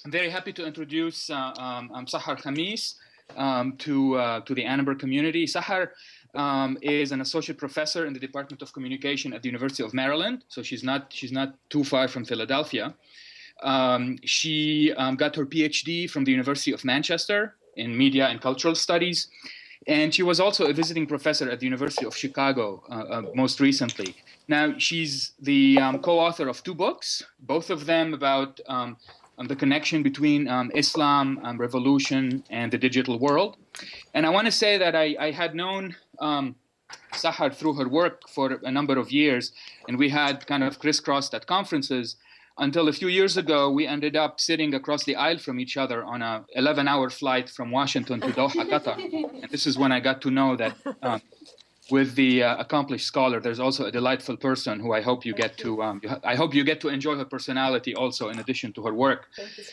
I'm very happy to introduce Sahar Khamis to the Annenberg community. Sahar is an associate professor in the Department of Communication at the University of Maryland, so she's not too far from Philadelphia. She got her PhD from the University of Manchester in Media and Cultural Studies, and she was also a visiting professor at the University of Chicago most recently. Now, she's the co-author of 2 books, both of them about the connection between Islam, revolution, and the digital world. And I want to say that I had known Sahar through her work for a number of years, and we had kind of crisscrossed at conferences until a few years ago, we ended up sitting across the aisle from each other on a 11-hour flight from Washington to Doha, Qatar. And this is when I got to know that with the accomplished scholar, there's also a delightful person who I hope you get to. I hope you get to enjoy her personality also, in addition to her work.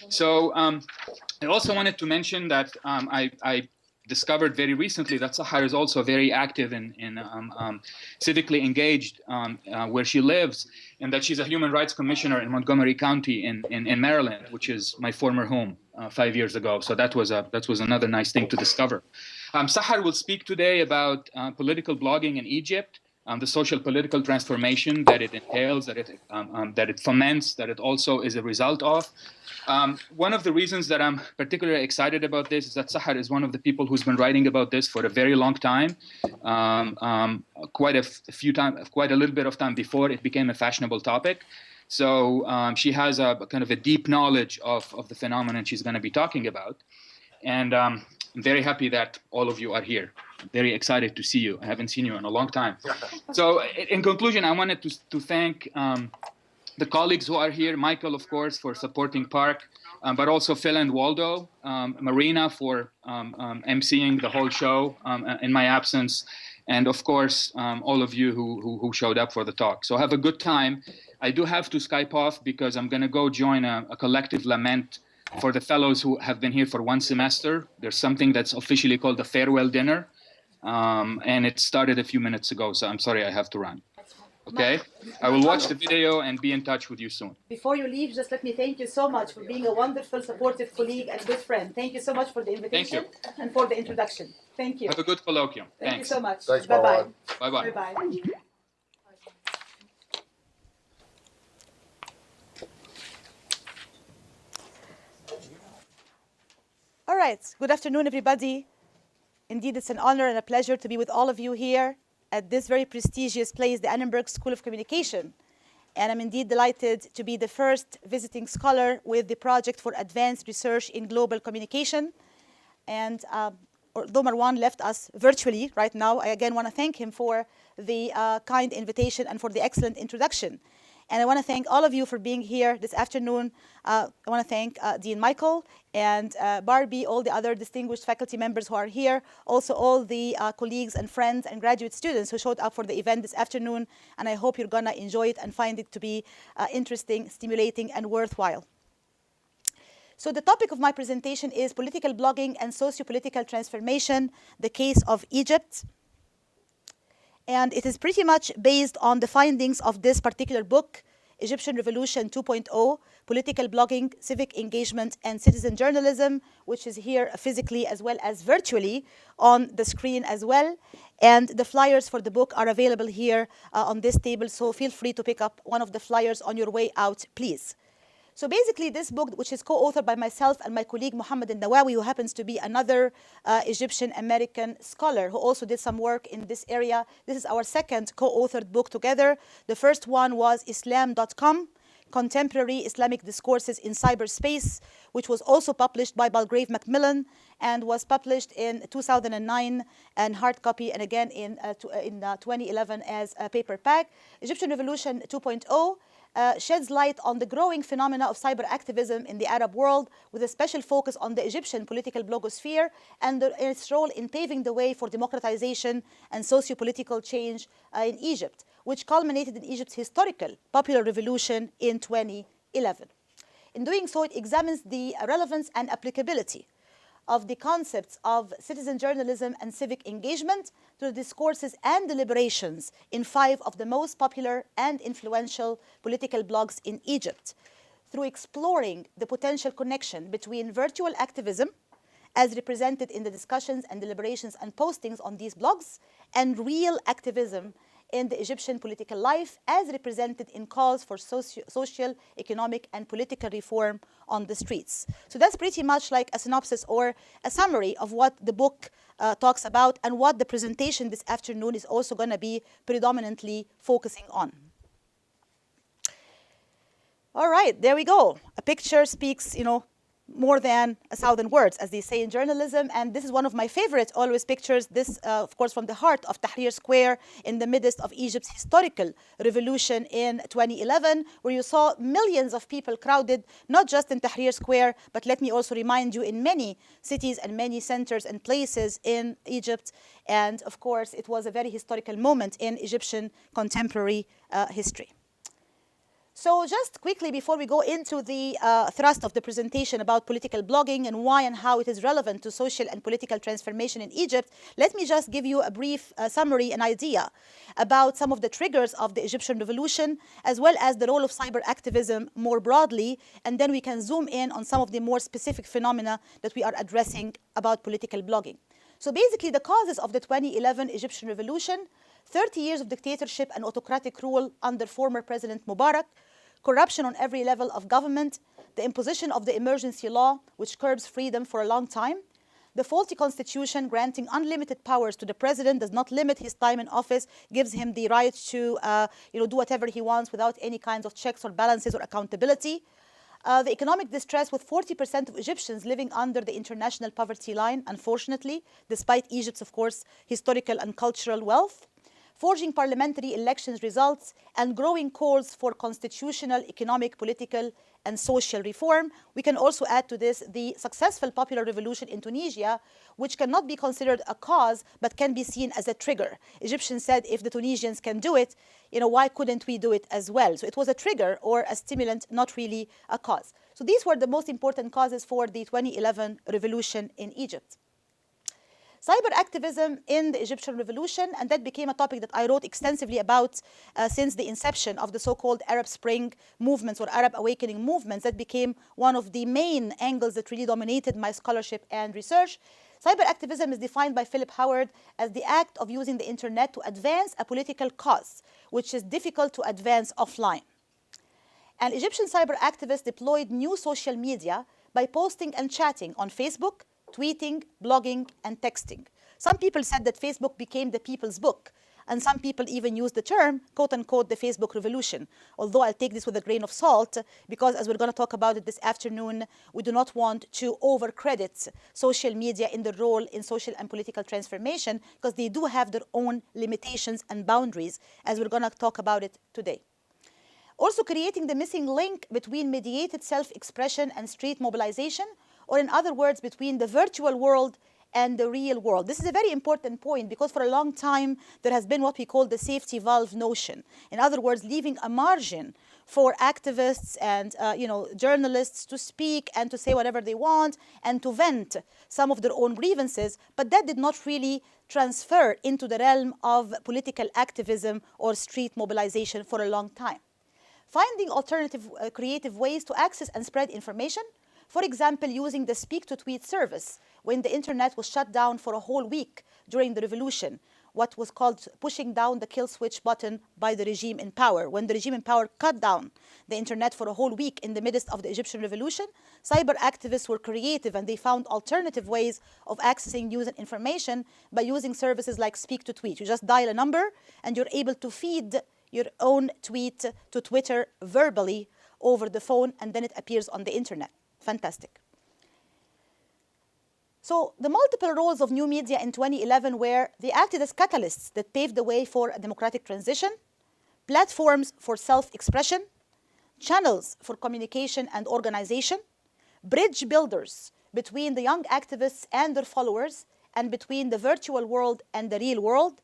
So I also wanted to mention that I discovered very recently that Sahar is also very active in civically engaged where she lives, and that she's a human rights commissioner in Montgomery County in Maryland, which is my former home 5 years ago. So that was another nice thing to discover. Sahar will speak today about political blogging in Egypt, the social political transformation that it entails, that it foments, that it also is a result of. One of the reasons that I'm particularly excited about this is that Sahar is one of the people who's been writing about this for a very long time, quite a little bit of time before it became a fashionable topic. So she has a kind of a deep knowledge of the phenomenon she's going to be talking about. And I'm very happy that all of you are here. I'm very excited to see you. I haven't seen you in a long time. So in conclusion, I wanted to thank the colleagues who are here, Michael, of course, for supporting PARC, but also Phil and Waldo, Marina for emceeing the whole show in my absence, and of course, all of you who showed up for the talk. So have a good time. I do have to Skype off because I'm going to go join a collective lament for the fellows who have been here for 1 semester. There's something that's officially called the farewell dinner, and it started a few minutes ago, so I'm sorry I have to run. Okay, I will watch the video and be in touch with you soon. Before you leave, just let me thank you so much for being a wonderful, supportive colleague and good friend. Thank you so much for the invitation and for the introduction. Thank you. Have a good colloquium. Thank you so much. Thanks, Bye-bye. Bye-bye. Bye-bye. All right. Good afternoon, everybody. Indeed, it's an honor and a pleasure to be with all of you here at this very prestigious place, the Annenberg School of Communication. And I'm indeed delighted to be the first visiting scholar with the Project for Advanced Research in Global Communication. And although Marwan left us virtually right now, I again want to thank him for the kind invitation and for the excellent introduction. And I want to thank all of you for being here this afternoon. I want to thank Dean Michael and Barbie, all the other distinguished faculty members who are here, also all the colleagues and friends and graduate students who showed up for the event this afternoon. And I hope you're going to enjoy it and find it to be interesting, stimulating, and worthwhile. So the topic of my presentation is political blogging and socio-political transformation, the case of Egypt. And it is pretty much based on the findings of this particular book, Egyptian Revolution 2.0, Political Blogging, Civic Engagement, and Citizen Journalism, which is here physically as well as virtually on the screen as well. And the flyers for the book are available here on this table, so feel free to pick up one of the flyers on your way out, please. So basically, this book, which is co-authored by myself and my colleague Mohammed al-Nawawi, who happens to be another Egyptian-American scholar who also did some work in this area. This is our second co-authored book together. The first one was Islam.com, Contemporary Islamic Discourses in Cyberspace, which was also published by Belgrave Macmillan and was published in 2009 and hard copy, and again in 2011 as a paperback. Egyptian Revolution 2.0 sheds light on the growing phenomena of cyber activism in the Arab world, with a special focus on the Egyptian political blogosphere and its role in paving the way for democratization and socio-political change in Egypt, which culminated in Egypt's historical popular revolution in 2011. In doing so, it examines the relevance and applicability of the concepts of citizen journalism and civic engagement to the discourses and deliberations in 5 of the most popular and influential political blogs in Egypt, through exploring the potential connection between virtual activism, as represented in the discussions and deliberations and postings on these blogs, and real activism in the Egyptian political life, as represented in calls for social, economic, and political reform on the streets. So that's pretty much like a synopsis or a summary of what the book talks about and what the presentation this afternoon is also going to be predominantly focusing on. All right, there we go. A picture speaks, more than 1,000 words, as they say in journalism. And this is one of my favorite always pictures. This, of course, from the heart of Tahrir Square in the midst of Egypt's historical revolution in 2011, where you saw millions of people crowded, not just in Tahrir Square, but let me also remind you, in many cities and many centers and places in Egypt. And of course, it was a very historical moment in Egyptian contemporary history. So just quickly, before we go into the thrust of the presentation about political blogging and why and how it is relevant to social and political transformation in Egypt, let me just give you a brief summary and idea about some of the triggers of the Egyptian revolution, as well as the role of cyber activism more broadly, and then we can zoom in on some of the more specific phenomena that we are addressing about political blogging. So basically, the causes of the 2011 Egyptian revolution: 30 years of dictatorship and autocratic rule under former President Mubarak, corruption on every level of government, the imposition of the emergency law, which curbs freedom for a long time, the faulty constitution granting unlimited powers to the president, does not limit his time in office, gives him the right to do whatever he wants without any kinds of checks or balances or accountability. The economic distress, with 40% of Egyptians living under the international poverty line, unfortunately, despite Egypt's, of course, historical and cultural wealth. Forging parliamentary elections results, and growing calls for constitutional, economic, political, and social reform. We can also add to this the successful popular revolution in Tunisia, which cannot be considered a cause, but can be seen as a trigger. Egyptians said, if the Tunisians can do it, why couldn't we do it as well? So it was a trigger or a stimulant, not really a cause. So these were the most important causes for the 2011 revolution in Egypt. Cyber activism in the Egyptian revolution, and that became a topic that I wrote extensively about since the inception of the so-called Arab Spring movements or Arab awakening movements. That became one of the main angles that really dominated my scholarship and research. Cyber activism is defined by Philip Howard as the act of using the internet to advance a political cause, which is difficult to advance offline. And Egyptian cyber activists deployed new social media by posting and chatting on Facebook, tweeting, blogging, and texting. Some people said that Facebook became the people's book, and some people even used the term, quote-unquote, the Facebook revolution. Although I'll take this with a grain of salt, because as we're going to talk about it this afternoon, we do not want to overcredit social media in the role in social and political transformation, because they do have their own limitations and boundaries, as we're going to talk about it today. Also creating the missing link between mediated self-expression and street mobilization, or in other words, between the virtual world and the real world. This is a very important point, because for a long time, there has been what we call the safety valve notion. In other words, leaving a margin for activists and journalists to speak and to say whatever they want and to vent some of their own grievances, but that did not really transfer into the realm of political activism or street mobilization for a long time. Finding alternative creative ways to access and spread information, for example, using the speak-to-tweet service when the internet was shut down for a whole week during the revolution, what was called pushing down the kill switch button by the regime in power. When the regime in power cut down the internet for a whole week in the midst of the Egyptian revolution, cyber activists were creative and they found alternative ways of accessing news and information by using services like speak-to-tweet. You just dial a number and you're able to feed your own tweet to Twitter verbally over the phone, and then it appears on the internet. Fantastic. So the multiple roles of new media in 2011 were they acted as catalysts that paved the way for a democratic transition, platforms for self-expression, channels for communication and organization, bridge builders between the young activists and their followers, and between the virtual world and the real world,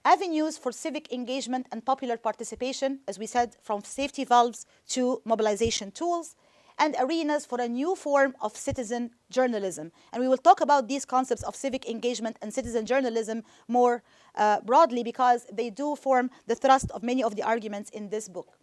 avenues for civic engagement and popular participation, as we said, from safety valves to mobilization tools, and arenas for a new form of citizen journalism. And we will talk about these concepts of civic engagement and citizen journalism more broadly, because they do form the thrust of many of the arguments in this book.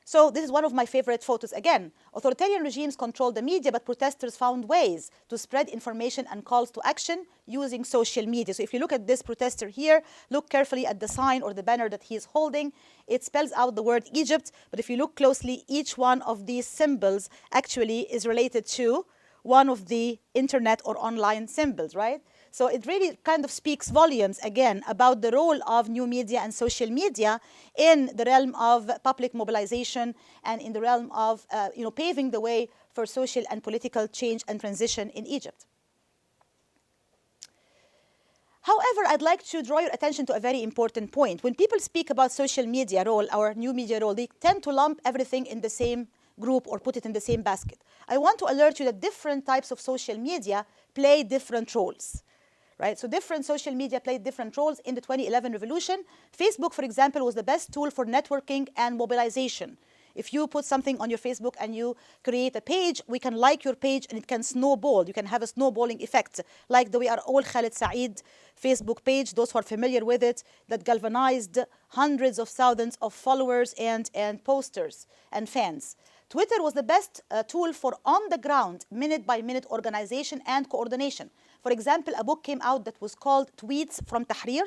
So this is one of my favorite photos again. Authoritarian regimes control the media, but protesters found ways to spread information and calls to action using social media. So if you look at this protester here, look carefully at the sign or the banner that he is holding. It spells out the word Egypt, but if you look closely, each one of these symbols actually is related to one of the internet or online symbols, right? So it really kind of speaks volumes, again, about the role of new media and social media in the realm of public mobilization and in the realm of paving the way for social and political change and transition in Egypt. However, I'd like to draw your attention to a very important point. When people speak about social media role, our new media role, they tend to lump everything in the same group or put it in the same basket. I want to alert you that different types of social media play different roles. Right? So different social media played different roles in the 2011 revolution. Facebook, for example, was the best tool for networking and mobilization. If you put something on your Facebook and you create a page, we can like your page and it can snowball. You can have a snowballing effect, like the way our old Khaled Saeed Facebook page, those who are familiar with it, that galvanized hundreds of thousands of followers and posters and fans. Twitter was the best tool for on-the-ground, minute-by-minute organization and coordination. For example, a book came out that was called Tweets from Tahrir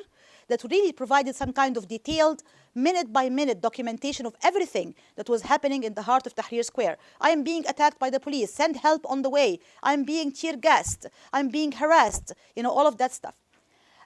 that really provided some kind of detailed, minute-by-minute documentation of everything that was happening in the heart of Tahrir Square. I am being attacked by the police. Send help on the way. I'm being tear-gassed. I'm being harassed. All of that stuff.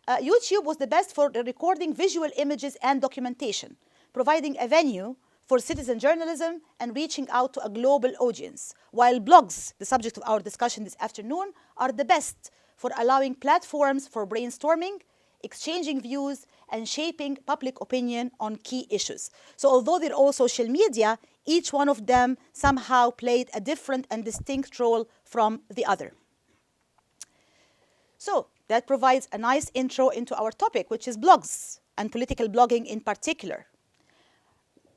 YouTube was the best for recording visual images and documentation, providing a venue for citizen journalism and reaching out to a global audience, while blogs, the subject of our discussion this afternoon, are the best for allowing platforms for brainstorming, exchanging views, and shaping public opinion on key issues. So although they're all social media, each one of them somehow played a different and distinct role from the other. So that provides a nice intro into our topic, which is blogs and political blogging in particular.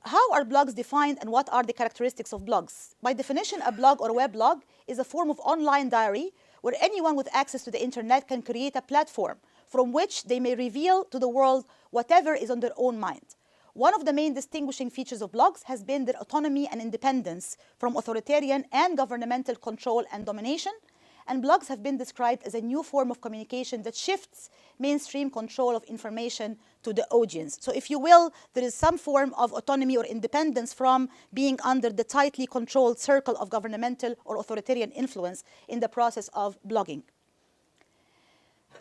How are blogs defined and what are the characteristics of blogs? By definition, a blog or a weblog is a form of online diary where anyone with access to the internet can create a platform from which they may reveal to the world whatever is on their own mind. One of the main distinguishing features of blogs has been their autonomy and independence from authoritarian and governmental control and domination. And blogs have been described as a new form of communication that shifts mainstream control of information to the audience. So if you will, there is some form of autonomy or independence from being under the tightly controlled circle of governmental or authoritarian influence in the process of blogging.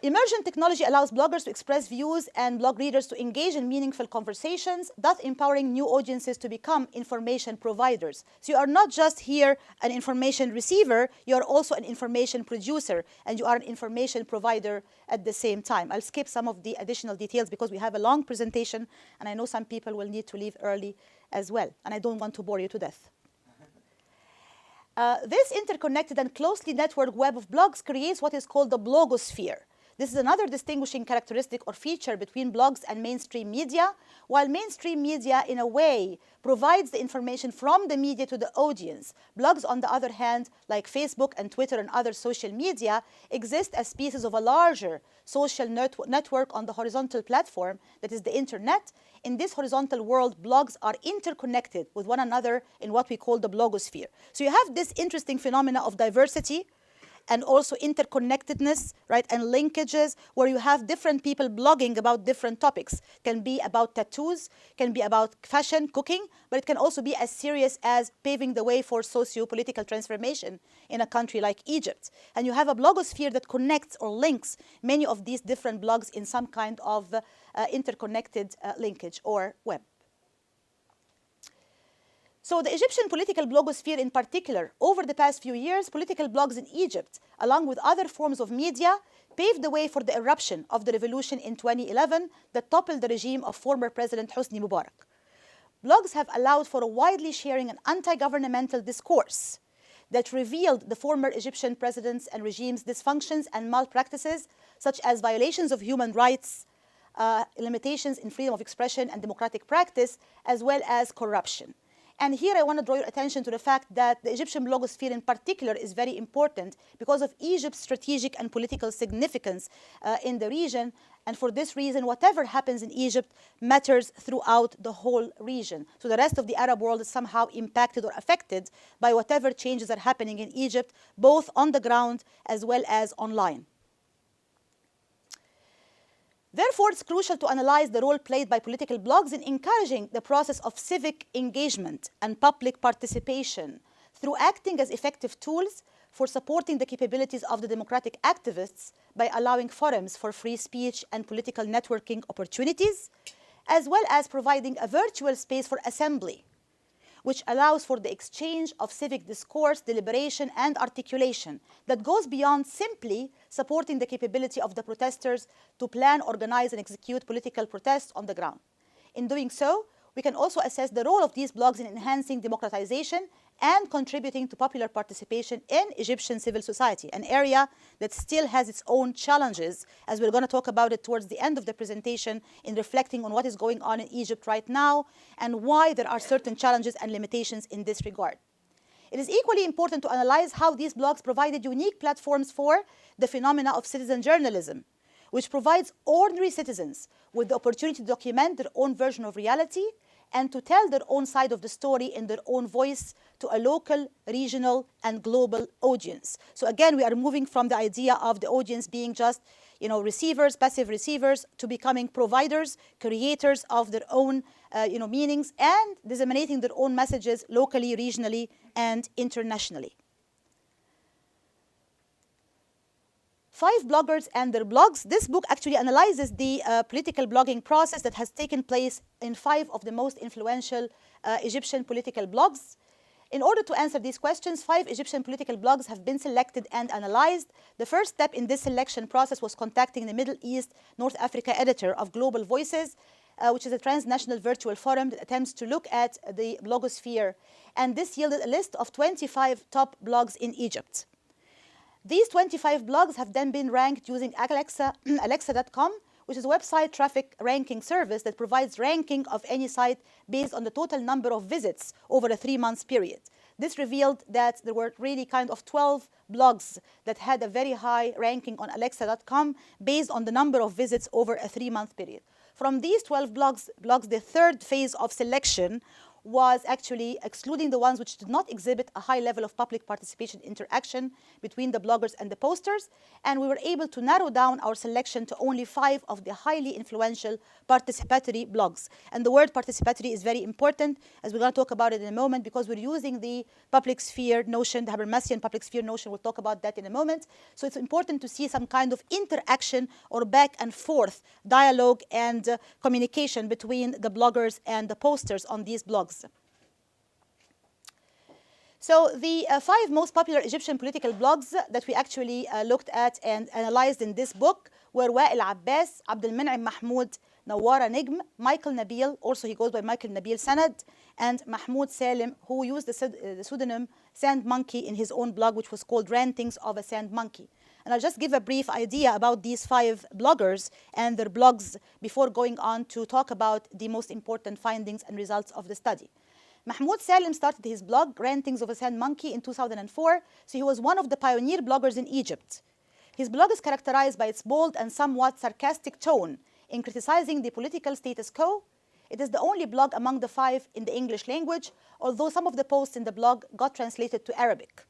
Emergent technology allows bloggers to express views and blog readers to engage in meaningful conversations, thus empowering new audiences to become information providers. So you are not just here an information receiver, you are also an information producer, and you are an information provider at the same time. I'll skip some of the additional details because we have a long presentation, and I know some people will need to leave early as well, and I don't want to bore you to death. This interconnected and closely networked web of blogs creates what is called the blogosphere. This is another distinguishing characteristic or feature between blogs and mainstream media. While mainstream media, in a way, provides the information from the media to the audience, blogs, on the other hand, like Facebook and Twitter and other social media, exist as pieces of a larger social network on the horizontal platform that is the internet. In this horizontal world, blogs are interconnected with one another in what we call the blogosphere. So you have this interesting phenomena of diversity and also interconnectedness, right, and linkages where you have different people blogging about different topics. It can be about tattoos, can be about fashion, cooking, but it can also be as serious as paving the way for socio-political transformation in a country like Egypt. And you have a blogosphere that connects or links many of these different blogs in some kind of interconnected linkage or web. So the Egyptian political blogosphere in particular, over the past few years, political blogs in Egypt, along with other forms of media, paved the way for the eruption of the revolution in 2011 that toppled the regime of former President Hosni Mubarak. Blogs have allowed for a widely sharing and anti-governmental discourse that revealed the former Egyptian presidents and regimes' dysfunctions and malpractices, such as violations of human rights, limitations in freedom of expression and democratic practice, as well as corruption. And here I want to draw your attention to the fact that the Egyptian blogosphere in particular is very important because of Egypt's strategic and political significance in the region. And for this reason, whatever happens in Egypt matters throughout the whole region. So the rest of the Arab world is somehow impacted or affected by whatever changes are happening in Egypt, both on the ground as well as online. Therefore, it's crucial to analyze the role played by political blogs in encouraging the process of civic engagement and public participation through acting as effective tools for supporting the capabilities of the democratic activists by allowing forums for free speech and political networking opportunities, as well as providing a virtual space for assembly, which allows for the exchange of civic discourse, deliberation, and articulation that goes beyond simply supporting the capability of the protesters to plan, organize, and execute political protests on the ground. In doing so, we can also assess the role of these blogs in enhancing democratization and contributing to popular participation in Egyptian civil society, an area that still has its own challenges, as we're going to talk about it towards the end of the presentation in reflecting on what is going on in Egypt right now and why there are certain challenges and limitations in this regard. It is equally important to analyze how these blogs provided unique platforms for the phenomena of citizen journalism, which provides ordinary citizens with the opportunity to document their own version of reality and to tell their own side of the story in their own voice to a local, regional, and global audience. So again, we are moving from the idea of the audience being just, receivers, passive receivers, to becoming providers, creators of their own, meanings, and disseminating their own messages locally, regionally, and internationally. 5 bloggers and their blogs. This book actually analyzes the political blogging process that has taken place in 5 of the most influential Egyptian political blogs. In order to answer these questions, 5 Egyptian political blogs have been selected and analyzed. The first step in this selection process was contacting the Middle East North Africa editor of Global Voices, which is a transnational virtual forum that attempts to look at the blogosphere. And this yielded a list of 25 top blogs in Egypt. These 25 blogs have then been ranked using Alexa.com, which is a website traffic ranking service that provides ranking of any site based on the total number of visits over a 3-month period. This revealed that there were really kind of 12 blogs that had a very high ranking on Alexa.com based on the number of visits over a 3-month period. From these 12 blogs, the third phase of selection was actually excluding the ones which did not exhibit a high level of public participation interaction between the bloggers and the posters, and we were able to narrow down our selection to only 5 of the highly influential participatory blogs. And the word participatory is very important, as we're going to talk about it in a moment, because we're using the public sphere notion, the Habermasian public sphere notion. We'll talk about that in a moment. So it's important to see some kind of interaction or back and forth dialogue and communication between the bloggers and the posters on these blogs. So the 5 most popular Egyptian political blogs that we actually looked at and analyzed in this book were Wael Abbas, Abdel Men'im Mahmoud, Nawara Nigm, Michael Nabil, also he goes by Michael Nabil Sanad, and Mahmoud Salim, who used the pseudonym Sand Monkey in his own blog, which was called Rantings of a Sand Monkey. And I'll just give a brief idea about these 5 bloggers and their blogs before going on to talk about the most important findings and results of the study. Mahmoud Salim started his blog, Rantings of a Sand Monkey, in 2004, so he was one of the pioneer bloggers in Egypt. His blog is characterized by its bold and somewhat sarcastic tone in criticizing the political status quo. It is the only blog among the 5 in the English language, although some of the posts in the blog got translated to Arabic.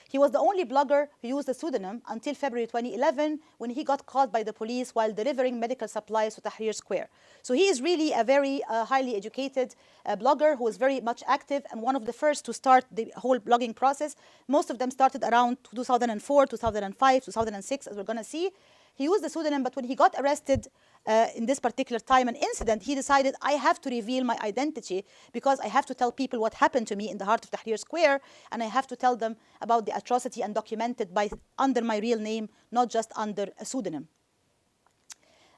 He was the only blogger who used a pseudonym until February 2011, when he got caught by the police while delivering medical supplies to Tahrir Square. So he is really a very highly educated blogger who is very much active and one of the first to start the whole blogging process. Most of them started around 2004, 2005, 2006, as we're going to see. He used the pseudonym, but when he got arrested in this particular time and incident, he decided, I have to reveal my identity because I have to tell people what happened to me in the heart of Tahrir Square, and I have to tell them about the atrocity and document it under my real name, not just under a pseudonym.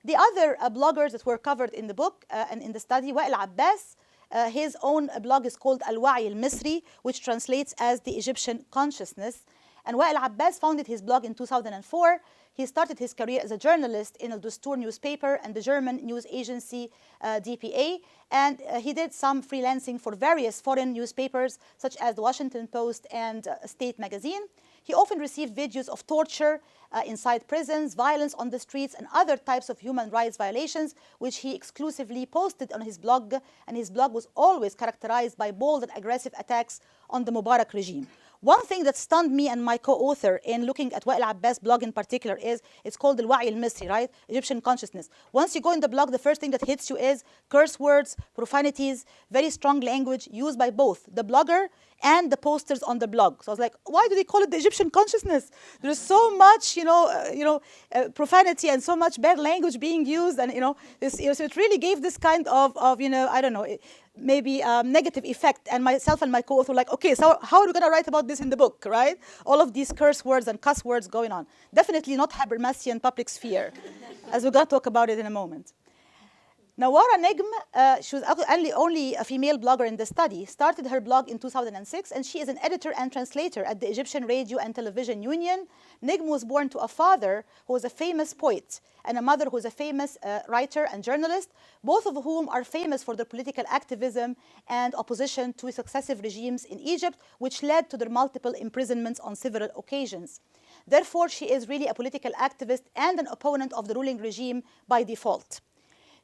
The other bloggers that were covered in the book and in the study, Wael Abbas, his own blog is called Al-Wa'i Al-Misri, which translates as the Egyptian consciousness. And Wael Abbas founded his blog in 2004. He started his career as a journalist in El Dustur newspaper and the German news agency DPA, and he did some freelancing for various foreign newspapers such as the Washington Post and State magazine. He often received videos of torture inside prisons, violence on the streets, and other types of human rights violations, which he exclusively posted on his blog, and his blog was always characterized by bold and aggressive attacks on the Mubarak regime. One thing that stunned me and my co-author in looking at Wael Abbas' blog in particular is it's called Al-Wa'i al-Misri, right? Egyptian consciousness. Once you go in the blog, the first thing that hits you is curse words, profanities, very strong language used by both the blogger and the posters on the blog. So I was like, why do they call it the Egyptian consciousness? There's so much, profanity and so much bad language being used, and so it really gave this kind of I don't know, maybe negative effect. And myself and my co-author were like, okay, so how are we going to write about this in the book, right? All of these curse words and cuss words going on. Definitely not Habermasian public sphere, as we're going to talk about it in a moment. Nawara Negm, she was only a female blogger in the study, started her blog in 2006, and she is an editor and translator at the Egyptian Radio and Television Union. Negm was born to a father who was a famous poet and a mother who is a famous writer and journalist, both of whom are famous for their political activism and opposition to successive regimes in Egypt, which led to their multiple imprisonments on several occasions. Therefore, she is really a political activist and an opponent of the ruling regime by default.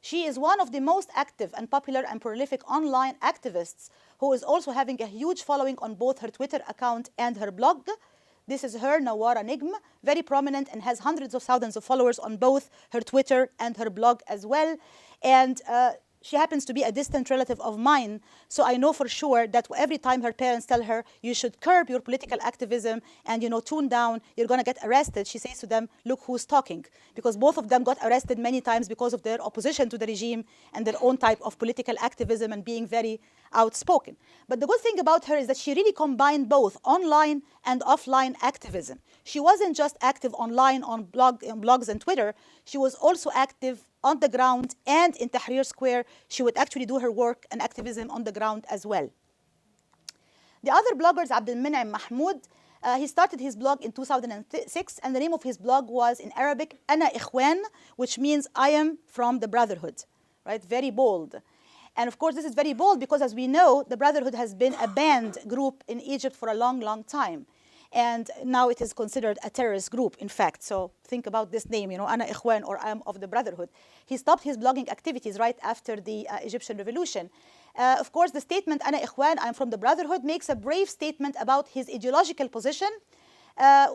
She is one of the most active and popular and prolific online activists who is also having a huge following on both her Twitter account and her blog. This is her, Nawara Negm, very prominent and has hundreds of thousands of followers on both her Twitter and her blog as well. And she happens to be a distant relative of mine, so I know for sure that every time her parents tell her, you should curb your political activism and, tune down, you're going to get arrested, she says to them, look who's talking. Because both of them got arrested many times because of their opposition to the regime and their own type of political activism and being very outspoken. But the good thing about her is that she really combined both online and offline activism. She wasn't just active online on blogs and Twitter, she was also active on the ground, and in Tahrir Square, she would actually do her work and activism on the ground as well. The other blogger is Abdel Menaim Mahmoud. He started his blog in 2006, and the name of his blog was in Arabic, Ana Ikhwan, which means I am from the Brotherhood, right? Very bold. And of course, this is very bold because, as we know, the Brotherhood has been a banned group in Egypt for a long, long time. And now it is considered a terrorist group, in fact. So think about this name, Ana Ikhwan, or I am of the Brotherhood. He stopped his blogging activities right after the Egyptian revolution. Of course, the statement, Ana Ikhwan, I am from the Brotherhood, makes a brave statement about his ideological position,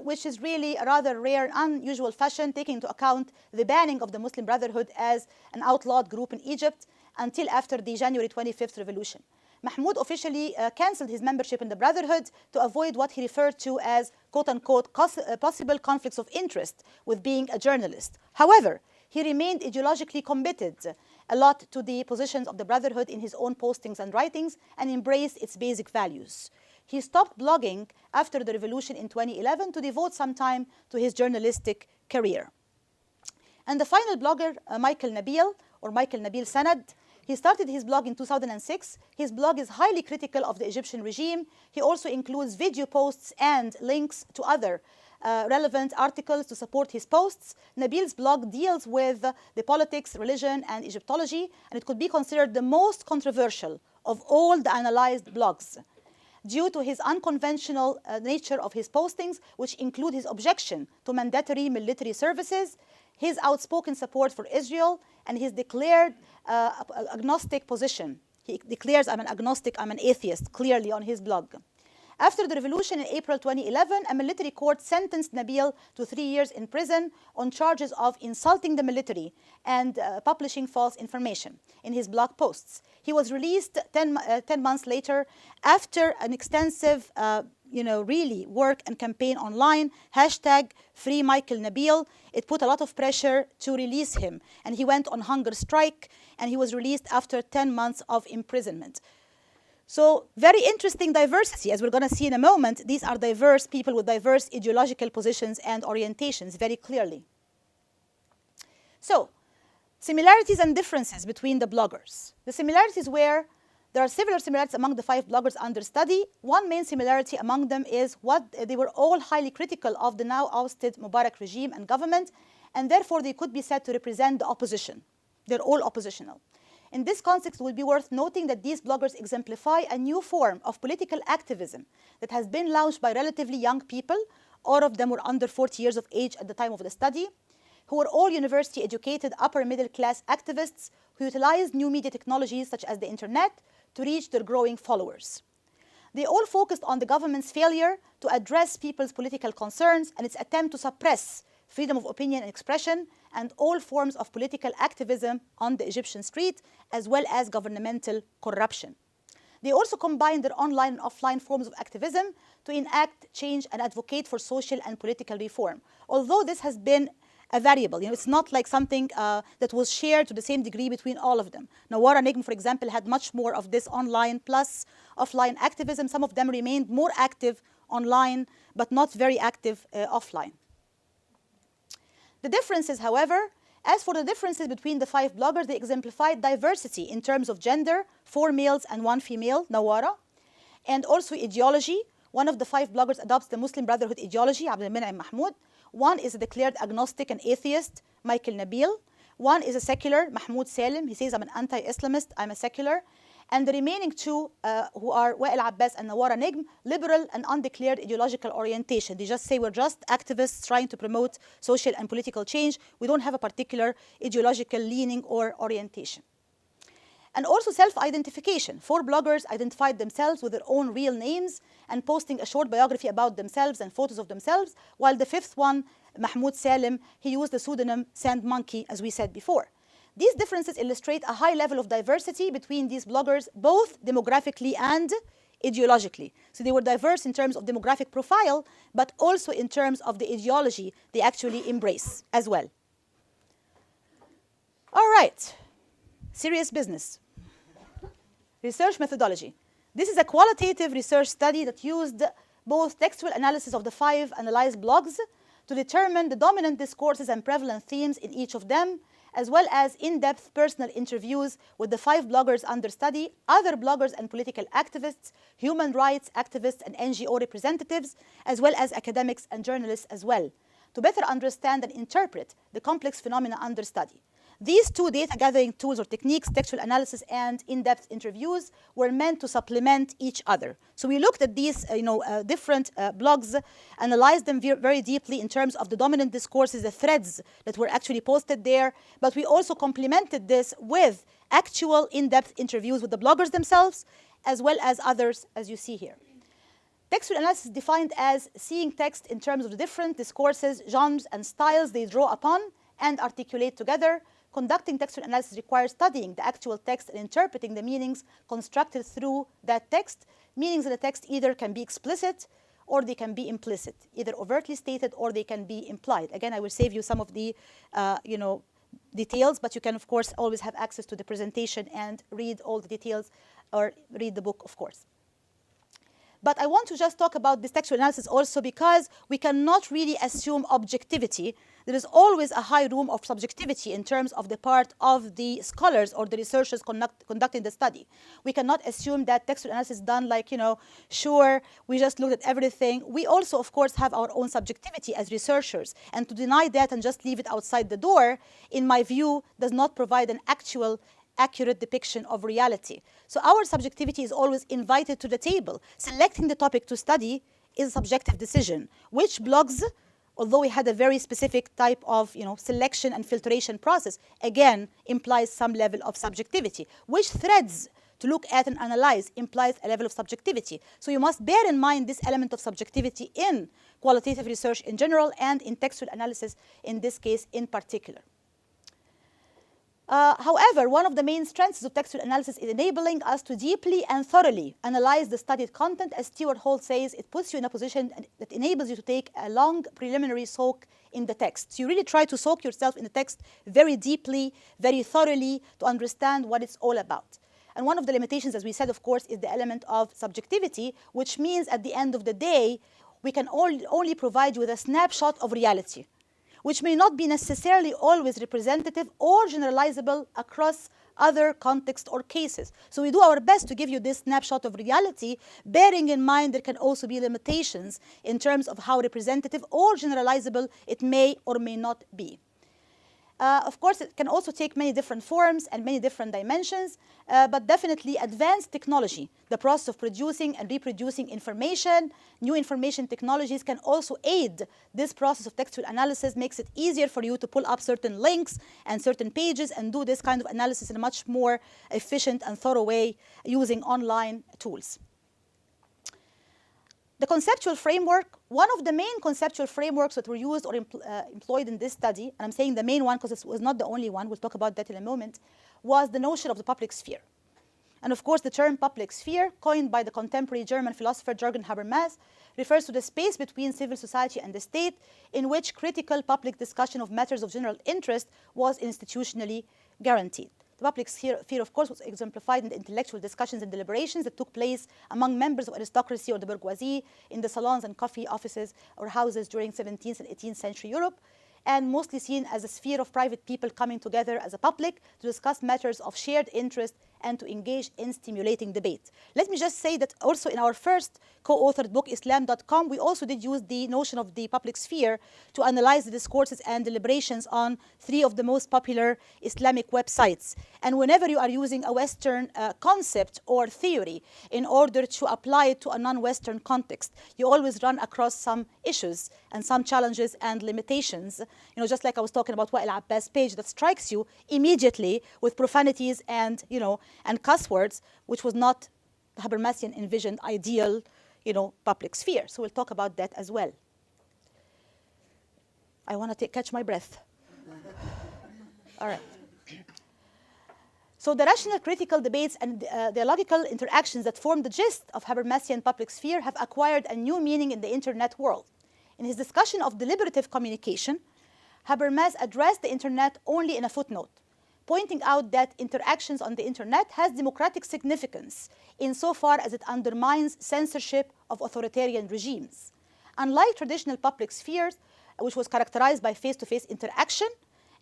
which is really a rather rare and unusual fashion, taking into account the banning of the Muslim Brotherhood as an outlawed group in Egypt until after the January 25th revolution. Mahmoud officially cancelled his membership in the Brotherhood to avoid what he referred to as, quote-unquote, possible conflicts of interest with being a journalist. However, he remained ideologically committed a lot to the positions of the Brotherhood in his own postings and writings and embraced its basic values. He stopped blogging after the revolution in 2011 to devote some time to his journalistic career. And the final blogger, Michael Nabil, or Michael Nabil Sanad, he started his blog in 2006. His blog is highly critical of the Egyptian regime. He also includes video posts and links to other relevant articles to support his posts. Nabil's blog deals with the politics, religion, and Egyptology, and it could be considered the most controversial of all the analyzed blogs due to his unconventional nature of his postings, which include his objection to mandatory military services, his outspoken support for Israel, and his declared agnostic position. He declares, I'm an agnostic, I'm an atheist, clearly on his blog. After the revolution in April 2011, a military court sentenced Nabil to 3 years in prison on charges of insulting the military and publishing false information in his blog posts. He was released 10 months later after an extensive really work and campaign online, #FreeMichaelNabil. It put a lot of pressure to release him, and he went on hunger strike, and he was released after 10 months of imprisonment. So very interesting diversity, as we're going to see in a moment. These are diverse people with diverse ideological positions and orientations very clearly. So similarities and differences between the bloggers. The similarities were There are several similarities among the 5 bloggers under study. One main similarity among them is they were all highly critical of the now ousted Mubarak regime and government, and therefore they could be said to represent the opposition. They're all oppositional. In this context, it will be worth noting that these bloggers exemplify a new form of political activism that has been launched by relatively young people. All of them were under 40 years of age at the time of the study, who were all university-educated, upper middle-class activists who utilized new media technologies such as the internet to reach their growing followers. They all focused on the government's failure to address people's political concerns and its attempt to suppress freedom of opinion and expression and all forms of political activism on the Egyptian street, as well as governmental corruption. They also combined their online and offline forms of activism to enact change and advocate for social and political reform. Although this has been a variable, it's not like something that was shared to the same degree between all of them. Nawara Negm, for example, had much more of this online plus offline activism. Some of them remained more active online, but not very active offline. The differences, however, as for the differences between the 5 bloggers, they exemplified diversity in terms of gender, 4 males and 1 female, Nawara, and also ideology. One of the 5 bloggers adopts the Muslim Brotherhood ideology, Abdul Min'im Mahmoud. One is a declared agnostic and atheist, Michael Nabil. One is a secular, Mahmoud Salim. He says, I'm an anti-Islamist, I'm a secular. And the remaining 2, who are Wa'il Abbas and Nawara Negm, liberal and undeclared ideological orientation. They just say we're just activists trying to promote social and political change. We don't have a particular ideological leaning or orientation. And also self-identification. 4 bloggers identified themselves with their own real names and posting a short biography about themselves and photos of themselves, while the 5th one, Mahmoud Salim, he used the pseudonym Sand Monkey, as we said before. These differences illustrate a high level of diversity between these bloggers, both demographically and ideologically. So they were diverse in terms of demographic profile, but also in terms of the ideology they actually embrace as well. All right, serious business. Research methodology. This is a qualitative research study that used both textual analysis of the 5 analyzed blogs to determine the dominant discourses and prevalent themes in each of them, as well as in-depth personal interviews with the 5 bloggers under study, other bloggers and political activists, human rights activists and NGO representatives, as well as academics and journalists as well, to better understand and interpret the complex phenomena under study. These 2 data gathering tools or techniques, textual analysis and in-depth interviews, were meant to supplement each other. So we looked at these different blogs, analyzed them very deeply in terms of the dominant discourses, the threads that were actually posted there, but we also complemented this with actual in-depth interviews with the bloggers themselves, as well as others, as you see here. Textual analysis is defined as seeing text in terms of the different discourses, genres, and styles they draw upon and articulate together. Conducting textual analysis requires studying the actual text and interpreting the meanings constructed through that text. Meanings in the text either can be explicit or they can be implicit, either overtly stated or they can be implied. Again, I will save you some of the details, but you can, of course, always have access to the presentation and read all the details or read the book, of course. But I want to just talk about this textual analysis also because we cannot really assume objectivity. There is always a high room of subjectivity in terms of the part of the scholars or the researchers conducting the study. We cannot assume that textual analysis is done like, sure, we just looked at everything. We also, of course, have our own subjectivity as researchers. And to deny that and just leave it outside the door, in my view, does not provide an accurate depiction of reality. So our subjectivity is always invited to the table. Selecting the topic to study is a subjective decision. Which blogs, although we had a very specific type of selection and filtration process, again implies some level of subjectivity. Which threads to look at and analyze implies a level of subjectivity. So you must bear in mind this element of subjectivity in qualitative research in general and in textual analysis in this case in particular. However, one of the main strengths of textual analysis is enabling us to deeply and thoroughly analyze the studied content. As Stuart Hall says, it puts you in a position that enables you to take a long preliminary soak in the text. So you really try to soak yourself in the text very deeply, very thoroughly to understand what it's all about. And one of the limitations, as we said, of course, is the element of subjectivity, which means at the end of the day, we can only provide you with a snapshot of reality. which may not be necessarily always representative or generalizable across other contexts or cases. So we do our best to give you this snapshot of reality, bearing in mind there can also be limitations in terms of how representative or generalizable it may or may not be. Of course, it can also take many different forms and many different dimensions, but definitely advanced technology, the process of producing and reproducing information, new information technologies can also aid this process of textual analysis, makes it easier for you to pull up certain links and certain pages and do this kind of analysis in a much more efficient and thorough way using online tools. The conceptual framework, one of the main conceptual frameworks that were used or employed in this study, and I'm saying the main one because it was not the only one, we'll talk about that in a moment, was the notion of the public sphere. And of course, the term public sphere, coined by the contemporary German philosopher Jürgen Habermas, refers to the space between civil society and the state in which critical public discussion of matters of general interest was institutionally guaranteed. The public sphere, of course, was exemplified in the intellectual discussions and deliberations that took place among members of aristocracy or the bourgeoisie in the salons and coffee offices or houses during 17th and 18th century Europe, and mostly seen as a sphere of private people coming together as a public to discuss matters of shared interest and to engage in stimulating debate. Let me just say that also in our first co-authored book, Islam.com, we also did use the notion of the public sphere to analyze the discourses and deliberations on 3 of the most popular Islamic websites. And whenever you are using a Western concept or theory in order to apply it to a non-Western context, you always run across some issues and some challenges and limitations. You know, just like I was talking about Wa'il Abbas' page that strikes you immediately with profanities and, you know, and cuss words, which was not the Habermasian envisioned ideal, you know, public sphere. So we'll talk about that as well. I want to catch my breath. All right. So the rational critical debates and dialogical interactions that form the gist of Habermasian public sphere have acquired a new meaning in the internet world. In his discussion of deliberative communication, Habermas addressed the internet only in a footnote, pointing out that interactions on the internet has democratic significance insofar as it undermines censorship of authoritarian regimes. Unlike traditional public spheres, which was characterized by face-to-face interaction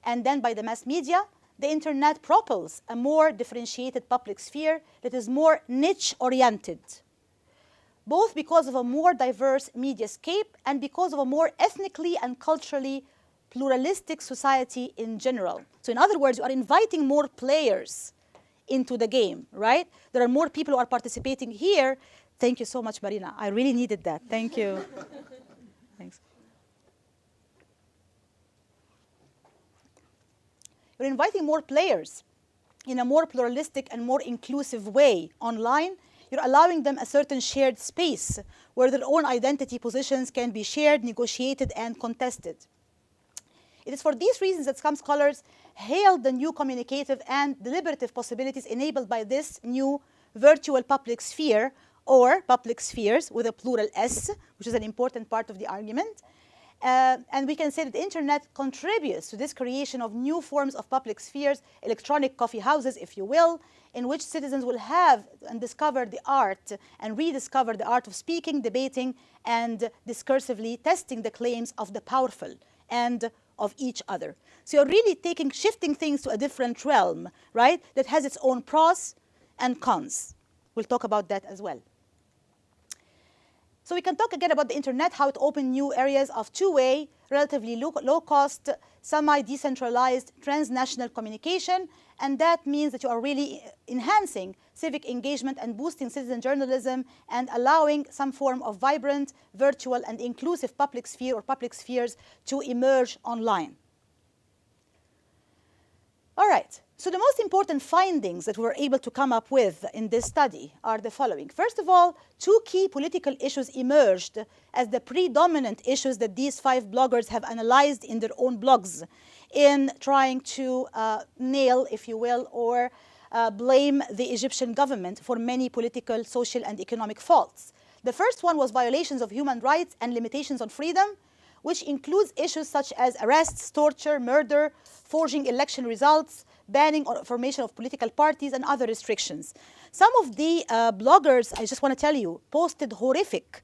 and then by the mass media, the internet propels a more differentiated public sphere that is more niche-oriented, both because of a more diverse mediascape and because of a more ethnically and culturally pluralistic society in general. So in other words, you are inviting more players into the game, right? There are more people who are participating here. Thank you so much, Marina. I really needed that. Thank you. Thanks. You're inviting more players in a more pluralistic and more inclusive way online. You're allowing them a certain shared space where their own identity positions can be shared, negotiated, and contested. It is for these reasons that some scholars hail the new communicative and deliberative possibilities enabled by this new virtual public sphere, or public spheres with a plural S, which is an important part of the argument. And we can say that the internet contributes to this creation of new forms of public spheres, electronic coffee houses, if you will, in which citizens will have and discover the art and rediscover the art of speaking, debating, and discursively testing the claims of the powerful and of each other. So you're really shifting things to a different realm, right, that has its own pros and cons. We'll talk about that as well. So we can talk again about the internet, how it opened new areas of two-way, relatively low-cost, semi-decentralized, transnational communication, and that means that you are really enhancing civic engagement and boosting citizen journalism and allowing some form of vibrant, virtual, and inclusive public sphere or public spheres to emerge online. All right. So the most important findings that we were able to come up with in this study are the following. First of all, 2 key political issues emerged as the predominant issues that these 5 bloggers have analyzed in their own blogs in trying to nail, if you will, or blame the Egyptian government for many political, social, and economic faults. The first one was violations of human rights and limitations on freedom, which includes issues such as arrests, torture, murder, forging election results, banning or formation of political parties, and other restrictions. Some of the bloggers, I just want to tell you, posted horrific,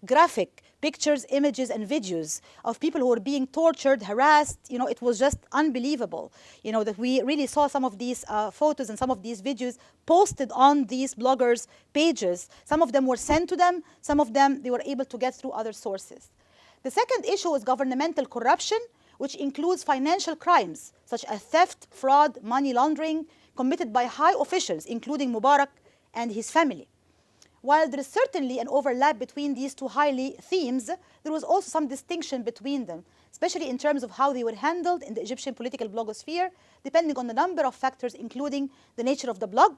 graphic pictures, images, and videos of people who were being tortured, harassed. You know, it was just unbelievable, you know, that we really saw some of these photos and some of these videos posted on these bloggers' pages. Some of them were sent to them. Some of them they were able to get through other sources. The second issue was governmental corruption, which includes financial crimes such as theft, fraud, money laundering, committed by high officials, including Mubarak and his family. While there is certainly an overlap between these two highly themes, there was also some distinction between them, especially in terms of how they were handled in the Egyptian political blogosphere, depending on the number of factors, including the nature of the blog,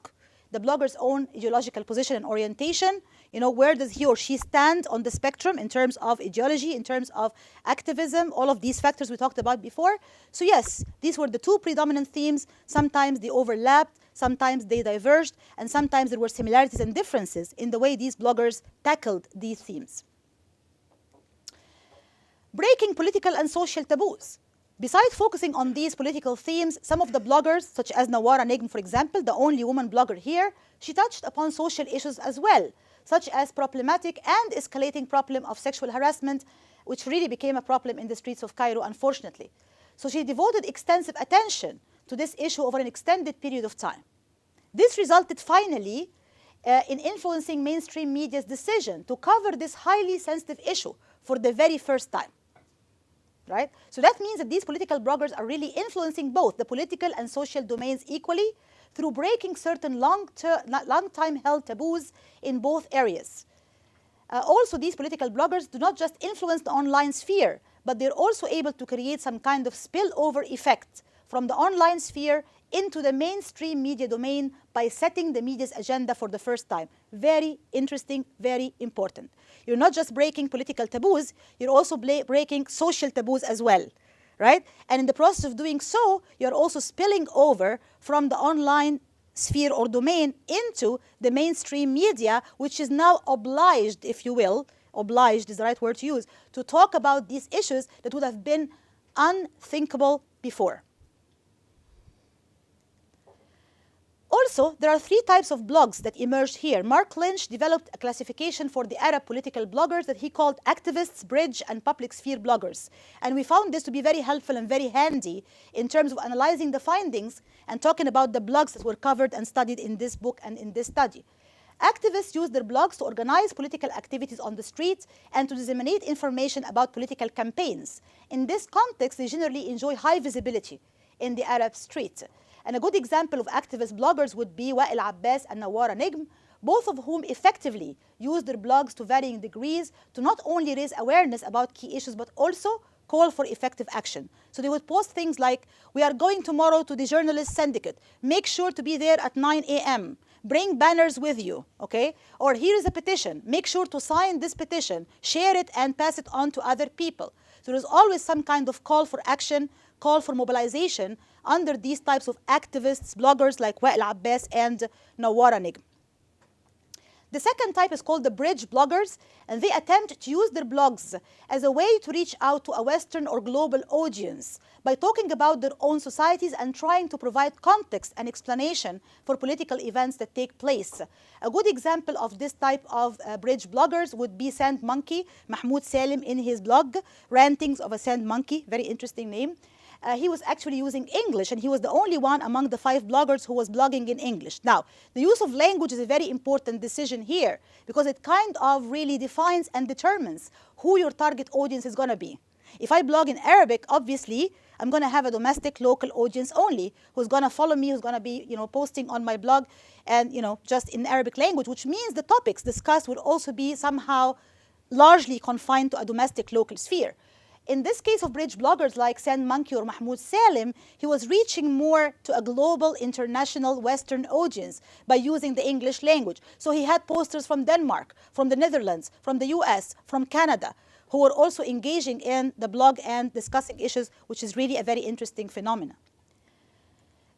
the blogger's own ideological position and orientation. You know, where does he or she stand on the spectrum in terms of ideology, in terms of activism, all of these factors we talked about before. So yes, these were the two predominant themes. Sometimes they overlapped, sometimes they diverged, and sometimes there were similarities and differences in the way these bloggers tackled these themes. Breaking political and social taboos. Besides focusing on these political themes, some of the bloggers, such as Nawara Negm, for example, the only woman blogger here, she touched upon social issues as well, such as problematic and escalating problem of sexual harassment, which really became a problem in the streets of Cairo, unfortunately. So she devoted extensive attention to this issue over an extended period of time. This resulted finally in influencing mainstream media's decision to cover this highly sensitive issue for the very first time. Right? So that means that these political bloggers are really influencing both the political and social domains equally through breaking certain long-time held taboos in both areas. Also, these political bloggers do not just influence the online sphere, but they're also able to create some kind of spillover effect from the online sphere into the mainstream media domain by setting the media's agenda for the first time. Very interesting, very important. You're not just breaking political taboos, you're also breaking social taboos as well, right? And in the process of doing so, you're also spilling over from the online sphere or domain into the mainstream media, which is now obliged, if you will, obliged is the right word to use, to talk about these issues that would have been unthinkable before. Also, there are three types of blogs that emerged here. Mark Lynch developed a classification for the Arab political bloggers that he called activists, bridge, and public sphere bloggers. And we found this to be very helpful and very handy in terms of analyzing the findings and talking about the blogs that were covered and studied in this book and in this study. Activists use their blogs to organize political activities on the streets and to disseminate information about political campaigns. In this context, they generally enjoy high visibility in the Arab street. And a good example of activist bloggers would be Wael Abbas and Nawara Negm, both of whom effectively use their blogs to varying degrees to not only raise awareness about key issues, but also call for effective action. So they would post things like, we are going tomorrow to the journalist syndicate. Make sure to be there at 9 a.m. Bring banners with you, okay? Or here is a petition. Make sure to sign this petition, share it, and pass it on to other people. So there's always some kind of call for action, call for mobilization under these types of activists, bloggers like Wael Abbas and Nawara Negm. The second type is called the bridge bloggers, and they attempt to use their blogs as a way to reach out to a Western or global audience by talking about their own societies and trying to provide context and explanation for political events that take place. A good example of this type of bridge bloggers would be Sand Monkey, Mahmoud Salim, in his blog, Rantings of a Sand Monkey, very interesting name. He was actually using English, and he was the only one among the 5 bloggers who was blogging in English. Now, the use of language is a very important decision here because it kind of really defines and determines who your target audience is going to be. If I blog in Arabic, obviously, I'm going to have a domestic local audience only who's going to follow me, who's going to be, posting on my blog and, just in Arabic language, which means the topics discussed would also be somehow largely confined to a domestic local sphere. In this case of bridge bloggers like Sand Monkey or Mahmoud Salim, he was reaching more to a global, international, Western audience by using the English language. So he had posters from Denmark, from the Netherlands, from the US, from Canada, who were also engaging in the blog and discussing issues, which is really a very interesting phenomenon.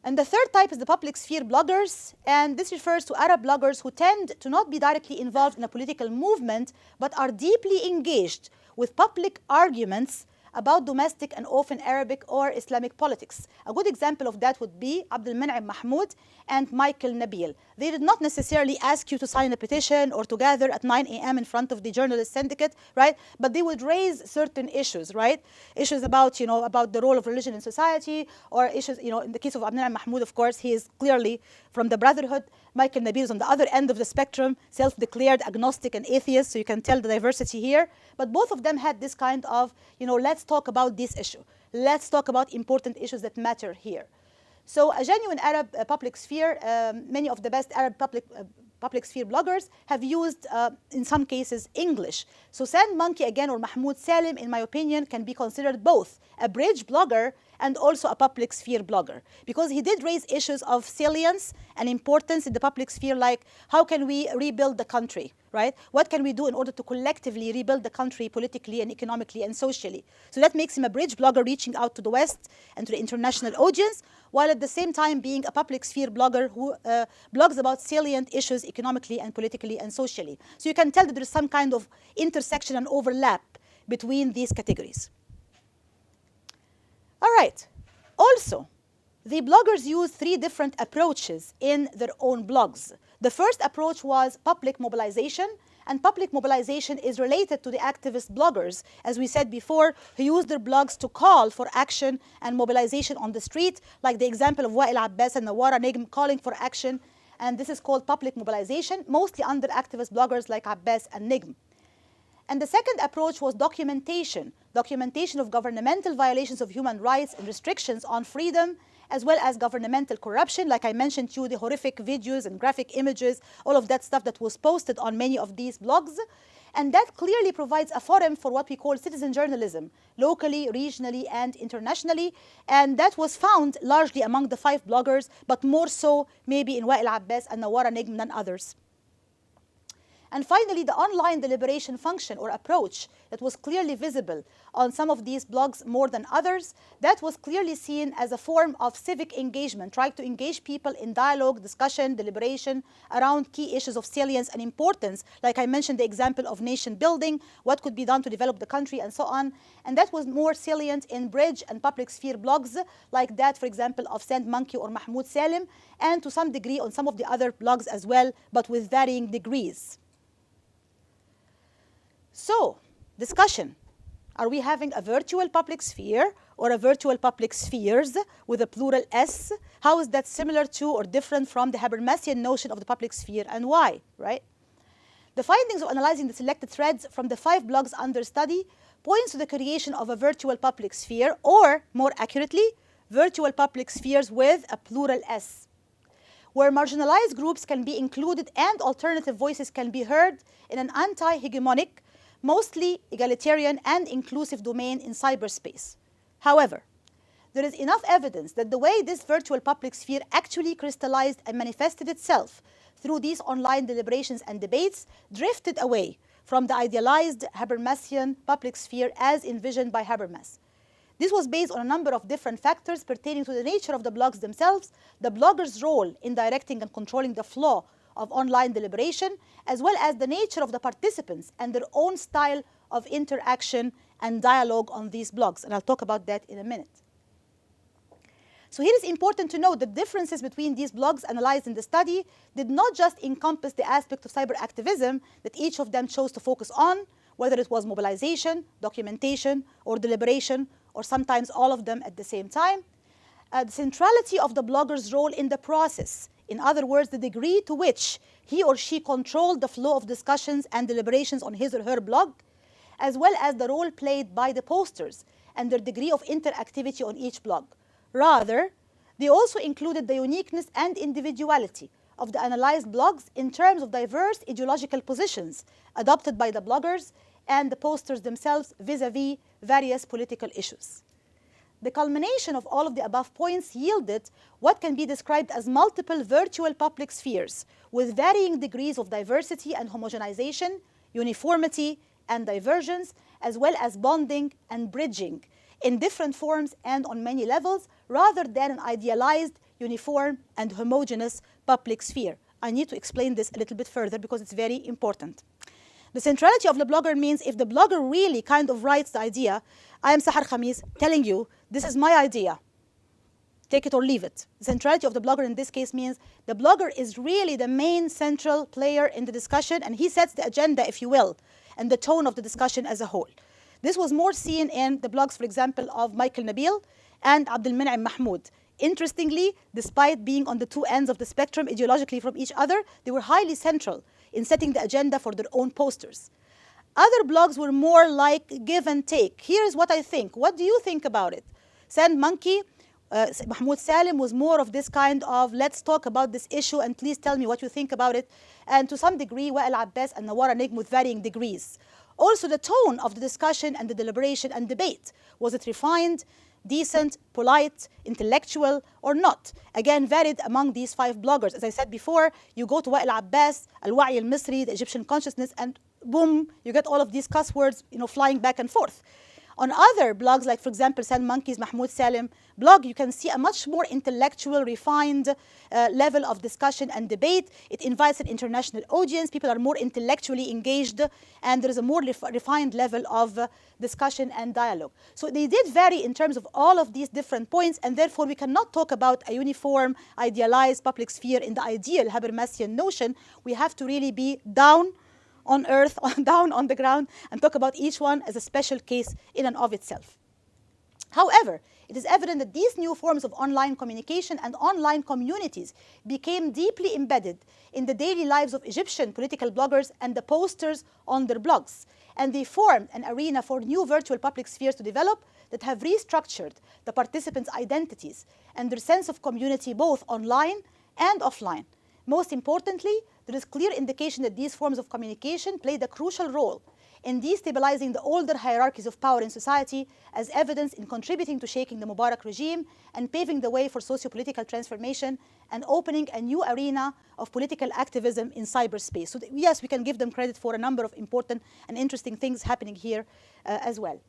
And the third type is the public sphere bloggers, and this refers to Arab bloggers who tend to not be directly involved in a political movement, but are deeply engaged with public arguments about domestic and often Arabic or Islamic politics. A good example of that would be Abdul Men'im Mahmoud and Michael Nabil. They did not necessarily ask you to sign a petition or to gather at 9 a.m. in front of the journalist syndicate, right? But they would raise certain issues, right? Issues about, about the role of religion in society, or issues, in the case of Abdul Men'im Mahmoud, of course, he is clearly from the Brotherhood. Michael Nabil is on the other end of the spectrum, self-declared agnostic and atheist, so you can tell the diversity here. But both of them had this kind of, let's talk about this issue. Let's talk about important issues that matter here. So a genuine Arab public sphere, many of the best Arab public sphere bloggers have used, in some cases, English. So Sand Monkey, again, or Mahmoud Salim, in my opinion, can be considered both a bridge blogger and also a public sphere blogger, because he did raise issues of salience and importance in the public sphere, like how can we rebuild the country, right? What can we do in order to collectively rebuild the country politically and economically and socially? So that makes him a bridge blogger reaching out to the West and to the international audience, while at the same time being a public sphere blogger who blogs about salient issues economically and politically and socially. So you can tell that there is some kind of intersection and overlap between these categories. All right. Also, the bloggers used 3 different approaches in their own blogs. The first approach was public mobilization, and public mobilization is related to the activist bloggers, as we said before, who use their blogs to call for action and mobilization on the street, like the example of Wael Abbas and Nawara Nigm calling for action, and this is called public mobilization, mostly under activist bloggers like Abbas and Nigm. And the second approach was documentation of governmental violations of human rights and restrictions on freedom, as well as governmental corruption. Like I mentioned to you, the horrific videos and graphic images, all of that stuff that was posted on many of these blogs. And that clearly provides a forum for what we call citizen journalism, locally, regionally, and internationally. And that was found largely among the 5 bloggers, but more so maybe in Wael Abbas and Nawara Nigm than others. And finally, the online deliberation function or approach that was clearly visible on some of these blogs more than others, that was clearly seen as a form of civic engagement, trying to engage people in dialogue, discussion, deliberation around key issues of salience and importance. Like I mentioned, the example of nation building, what could be done to develop the country, and so on. And that was more salient in bridge and public sphere blogs, like that, for example, of Sand Monkey or Mahmoud Salim, and to some degree on some of the other blogs as well, but with varying degrees. So, discussion. Are we having a virtual public sphere or a virtual public spheres with a plural S? How is that similar to or different from the Habermasian notion of the public sphere, and why, right? The findings of analyzing the selected threads from the 5 blogs under study points to the creation of a virtual public sphere, or more accurately, virtual public spheres with a plural S, where marginalized groups can be included and alternative voices can be heard in an anti-hegemonic, mostly egalitarian and inclusive domain in cyberspace. However, there is enough evidence that the way this virtual public sphere actually crystallized and manifested itself through these online deliberations and debates drifted away from the idealized Habermasian public sphere as envisioned by Habermas. This was based on a number of different factors pertaining to the nature of the blogs themselves, the bloggers' role in directing and controlling the flow of online deliberation, as well as the nature of the participants and their own style of interaction and dialogue on these blogs. And I'll talk about that in a minute. So here it's important to note that differences between these blogs analyzed in the study did not just encompass the aspect of cyber activism that each of them chose to focus on, whether it was mobilization, documentation, or deliberation, or sometimes all of them at the same time. The centrality of the blogger's role in the process, in other words, the degree to which he or she controlled the flow of discussions and deliberations on his or her blog, as well as the role played by the posters and their degree of interactivity on each blog. Rather, they also included the uniqueness and individuality of the analyzed blogs in terms of diverse ideological positions adopted by the bloggers and the posters themselves vis-à-vis various political issues. The culmination of all of the above points yielded what can be described as multiple virtual public spheres with varying degrees of diversity and homogenization, uniformity and divergence, as well as bonding and bridging in different forms and on many levels, rather than an idealized, uniform, and homogeneous public sphere. I need to explain this a little bit further because it's very important. The centrality of the blogger means if the blogger really kind of writes the idea, I am Sahar Khamis telling you, this is my idea. Take it or leave it. The centrality of the blogger in this case means the blogger is really the main central player in the discussion, and he sets the agenda, if you will, and the tone of the discussion as a whole. This was more seen in the blogs, for example, of Michael Nabil and Abdel Menachem Mahmoud. Interestingly, despite being on the two ends of the spectrum ideologically from each other, they were highly central in setting the agenda for their own posters. Other blogs were more like give and take. Here's what I think. What do you think about it? Sand Monkey, Mahmoud Salim was more of this kind of let's talk about this issue and please tell me what you think about it. And to some degree, Wael Abbas and Nawara Nigm with varying degrees. Also, the tone of the discussion and the deliberation and debate. Was it refined, decent, polite, intellectual, or not? Again, varied among these 5 bloggers. As I said before, you go to Wael Abbas, Al-Wa'i al-Misri, the Egyptian consciousness, and boom, you get all of these cuss words, flying back and forth. On other blogs, like, for example, Sand Monkey's Mahmoud Salim blog, you can see a much more intellectual, refined level of discussion and debate. It invites an international audience. People are more intellectually engaged, and there is a more refined level of discussion and dialogue. So they did vary in terms of all of these different points, and therefore we cannot talk about a uniform, idealized public sphere in the ideal Habermasian notion. We have to really be down on earth, down on the ground, and talk about each one as a special case in and of itself. However, it is evident that these new forms of online communication and online communities became deeply embedded in the daily lives of Egyptian political bloggers and the posters on their blogs. And they formed an arena for new virtual public spheres to develop that have restructured the participants' identities and their sense of community both online and offline. Most importantly, there is clear indication that these forms of communication played a crucial role in destabilizing the older hierarchies of power in society, as evidence in contributing to shaking the Mubarak regime and paving the way for socio-political transformation and opening a new arena of political activism in cyberspace. So yes, we can give them credit for a number of important and interesting things happening here as well.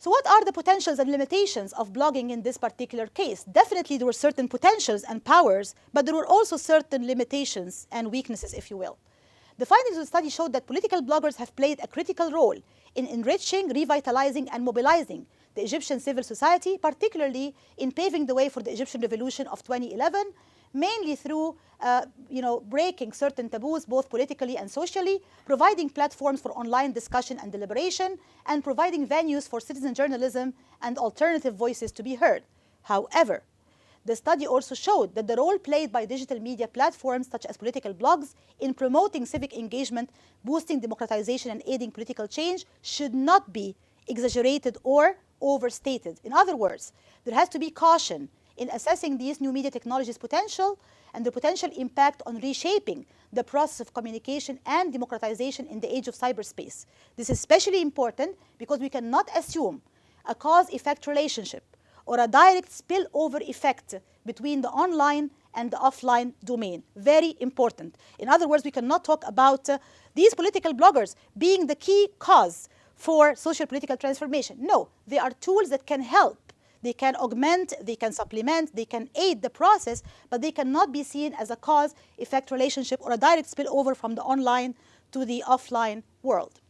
So what are the potentials and limitations of blogging in this particular case? Definitely there were certain potentials and powers, but there were also certain limitations and weaknesses, if you will. The findings of the study showed that political bloggers have played a critical role in enriching, revitalizing, and mobilizing the Egyptian civil society, particularly in paving the way for the Egyptian revolution of 2011, mainly through breaking certain taboos, both politically and socially, providing platforms for online discussion and deliberation, and providing venues for citizen journalism and alternative voices to be heard. However, the study also showed that the role played by digital media platforms such as political blogs in promoting civic engagement, boosting democratization, and aiding political change should not be exaggerated or overstated. In other words, there has to be caution in assessing these new media technologies' potential and the potential impact on reshaping the process of communication and democratization in the age of cyberspace. This is especially important because we cannot assume a cause-effect relationship or a direct spillover effect between the online and the offline domain. Very important. In other words, we cannot talk about these political bloggers being the key cause for social political transformation. No, they are tools that can help. They can augment, they can supplement, they can aid the process, but they cannot be seen as a cause-effect relationship or a direct spillover from the online to the offline world.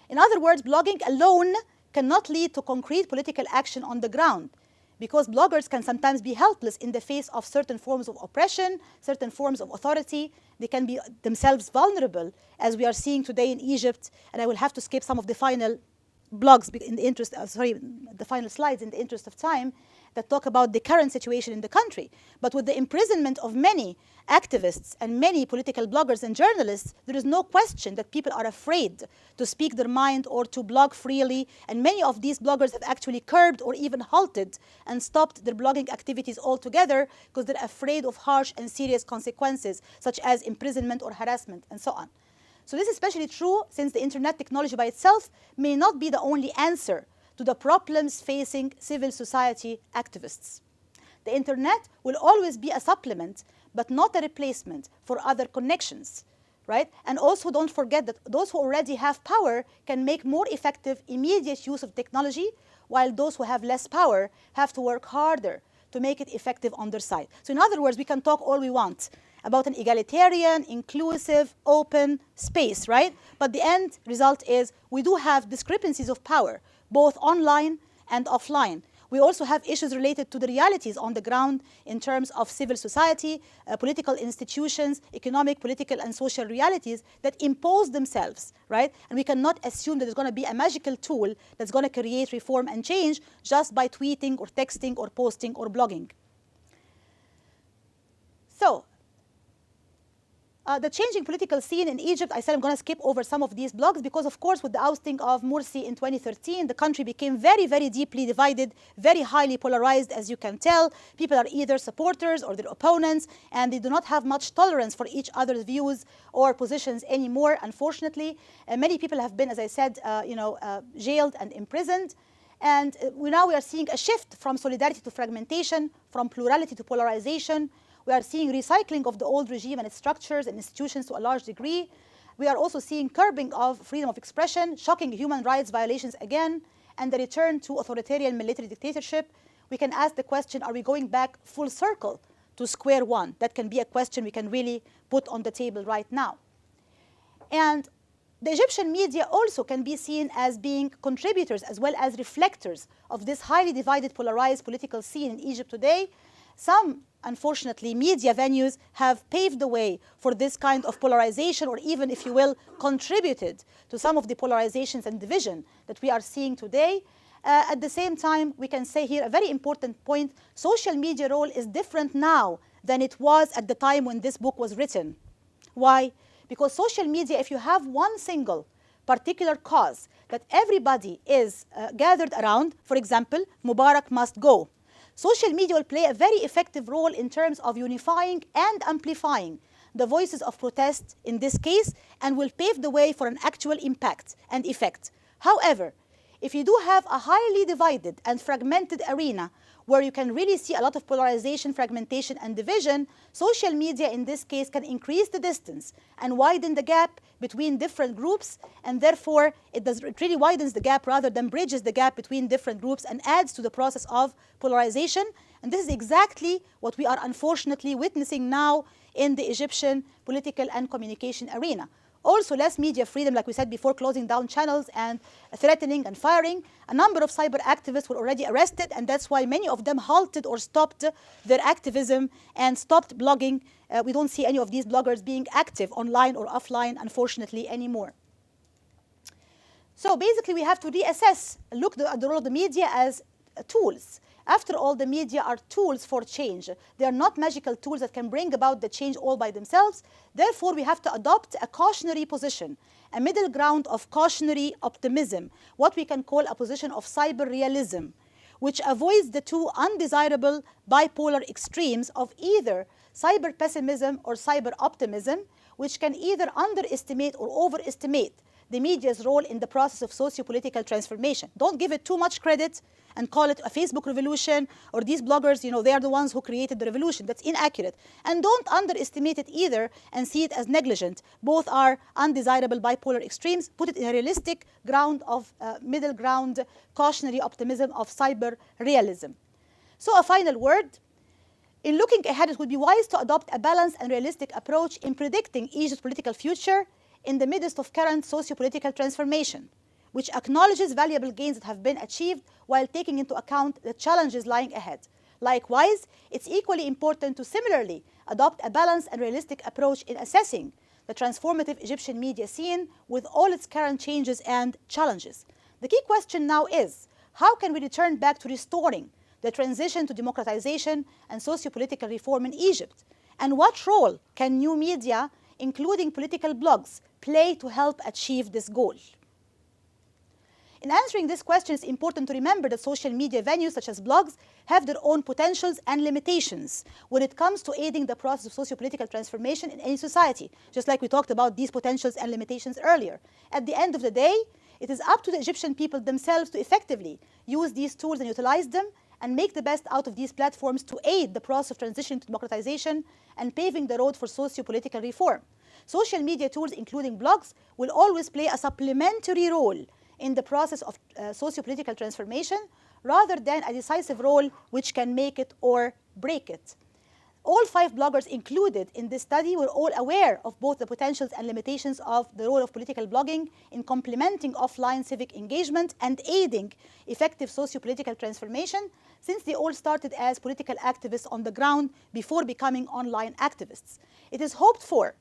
In other words, blogging alone cannot lead to concrete political action on the ground, because bloggers can sometimes be helpless in the face of certain forms of oppression, certain forms of authority. They can be themselves vulnerable, as we are seeing today in Egypt, and I will have to skip some of the final blogs in the interest, the final slides in the interest of time, that talk about the current situation in the country. But with the imprisonment of many activists and many political bloggers and journalists, there is no question that people are afraid to speak their mind or to blog freely. And many of these bloggers have actually curbed or even halted and stopped their blogging activities altogether because they're afraid of harsh and serious consequences, such as imprisonment or harassment and so on. So this is especially true since the internet technology by itself may not be the only answer to the problems facing civil society activists. The internet will always be a supplement, but not a replacement for other connections, right? And also don't forget that those who already have power can make more effective immediate use of technology, while those who have less power have to work harder to make it effective on their side. So in other words, we can talk all we want about an egalitarian, inclusive, open space, right? But the end result is we do have discrepancies of power, both online and offline. We also have issues related to the realities on the ground in terms of civil society, political institutions, economic, political, and social realities that impose themselves, right? And we cannot assume that there's going to be a magical tool that's going to create reform and change just by tweeting or texting or posting or blogging. So, the changing political scene in Egypt, I said I'm going to skip over some of these blogs because, of course, with the ousting of Morsi in 2013, the country became very, very deeply divided, very highly polarized, as you can tell. People are either supporters or their opponents, and they do not have much tolerance for each other's views or positions anymore, unfortunately. Many people have been, as I said, jailed and imprisoned. And now we are seeing a shift from solidarity to fragmentation, from plurality to polarization. We are seeing recycling of the old regime and its structures and institutions to a large degree. We are also seeing curbing of freedom of expression, shocking human rights violations again, and the return to authoritarian military dictatorship. We can ask the question, are we going back full circle to square one? That can be a question we can really put on the table right now. And the Egyptian media also can be seen as being contributors as well as reflectors of this highly divided, polarized political scene in Egypt today. Some, unfortunately, media venues have paved the way for this kind of polarization, or even, if you will, contributed to some of the polarizations and division that we are seeing today. At the same time, we can say here a very important point: social media role is different now than it was at the time when this book was written. Why? Because social media, if you have one single particular cause that everybody is gathered around, for example, Mubarak must go, social media will play a very effective role in terms of unifying and amplifying the voices of protest in this case, and will pave the way for an actual impact and effect. However, if you do have a highly divided and fragmented arena where you can really see a lot of polarization, fragmentation, and division, social media in this case can increase the distance and widen the gap between different groups, and therefore it really widens the gap rather than bridges the gap between different groups and adds to the process of polarization. And this is exactly what we are unfortunately witnessing now in the Egyptian political and communication arena. Also, less media freedom, like we said before, closing down channels and threatening and firing. A number of cyber activists were already arrested, and that's why many of them halted or stopped their activism and stopped blogging. We don't see any of these bloggers being active online or offline, unfortunately, anymore. So basically, we have to reassess, look at the role of the media as tools. After all, the media are tools for change. They are not magical tools that can bring about the change all by themselves. Therefore, we have to adopt a cautionary position, a middle ground of cautionary optimism, what we can call a position of cyber realism, which avoids the two undesirable bipolar extremes of either cyber pessimism or cyber optimism, which can either underestimate or overestimate the media's role in the process of socio-political transformation. Don't give it too much credit and call it a Facebook revolution, or these bloggers, they are the ones who created the revolution. That's inaccurate. And don't underestimate it either and see it as negligent. Both are undesirable bipolar extremes. Put it in a realistic ground of middle ground, cautionary optimism of cyber realism. So a final word. In looking ahead, it would be wise to adopt a balanced and realistic approach in predicting Egypt's political future in the midst of current socio-political transformation, which acknowledges valuable gains that have been achieved while taking into account the challenges lying ahead. Likewise, it's equally important to similarly adopt a balanced and realistic approach in assessing the transformative Egyptian media scene with all its current changes and challenges. The key question now is, how can we return back to restoring the transition to democratization and socio-political reform in Egypt? And what role can new media, including political blogs, play to help achieve this goal? In answering this question, it's important to remember that social media venues such as blogs have their own potentials and limitations when it comes to aiding the process of socio-political transformation in any society, just like we talked about these potentials and limitations earlier. At the end of the day, it is up to the Egyptian people themselves to effectively use these tools and utilize them and make the best out of these platforms to aid the process of transition to democratization and paving the road for socio-political reform. Social media tools, including blogs, will always play a supplementary role in the process of socio-political transformation rather than a decisive role which can make it or break it. All 5 bloggers included in this study were all aware of both the potentials and limitations of the role of political blogging in complementing offline civic engagement and aiding effective socio-political transformation, since they all started as political activists on the ground before becoming online activists. It is hoped for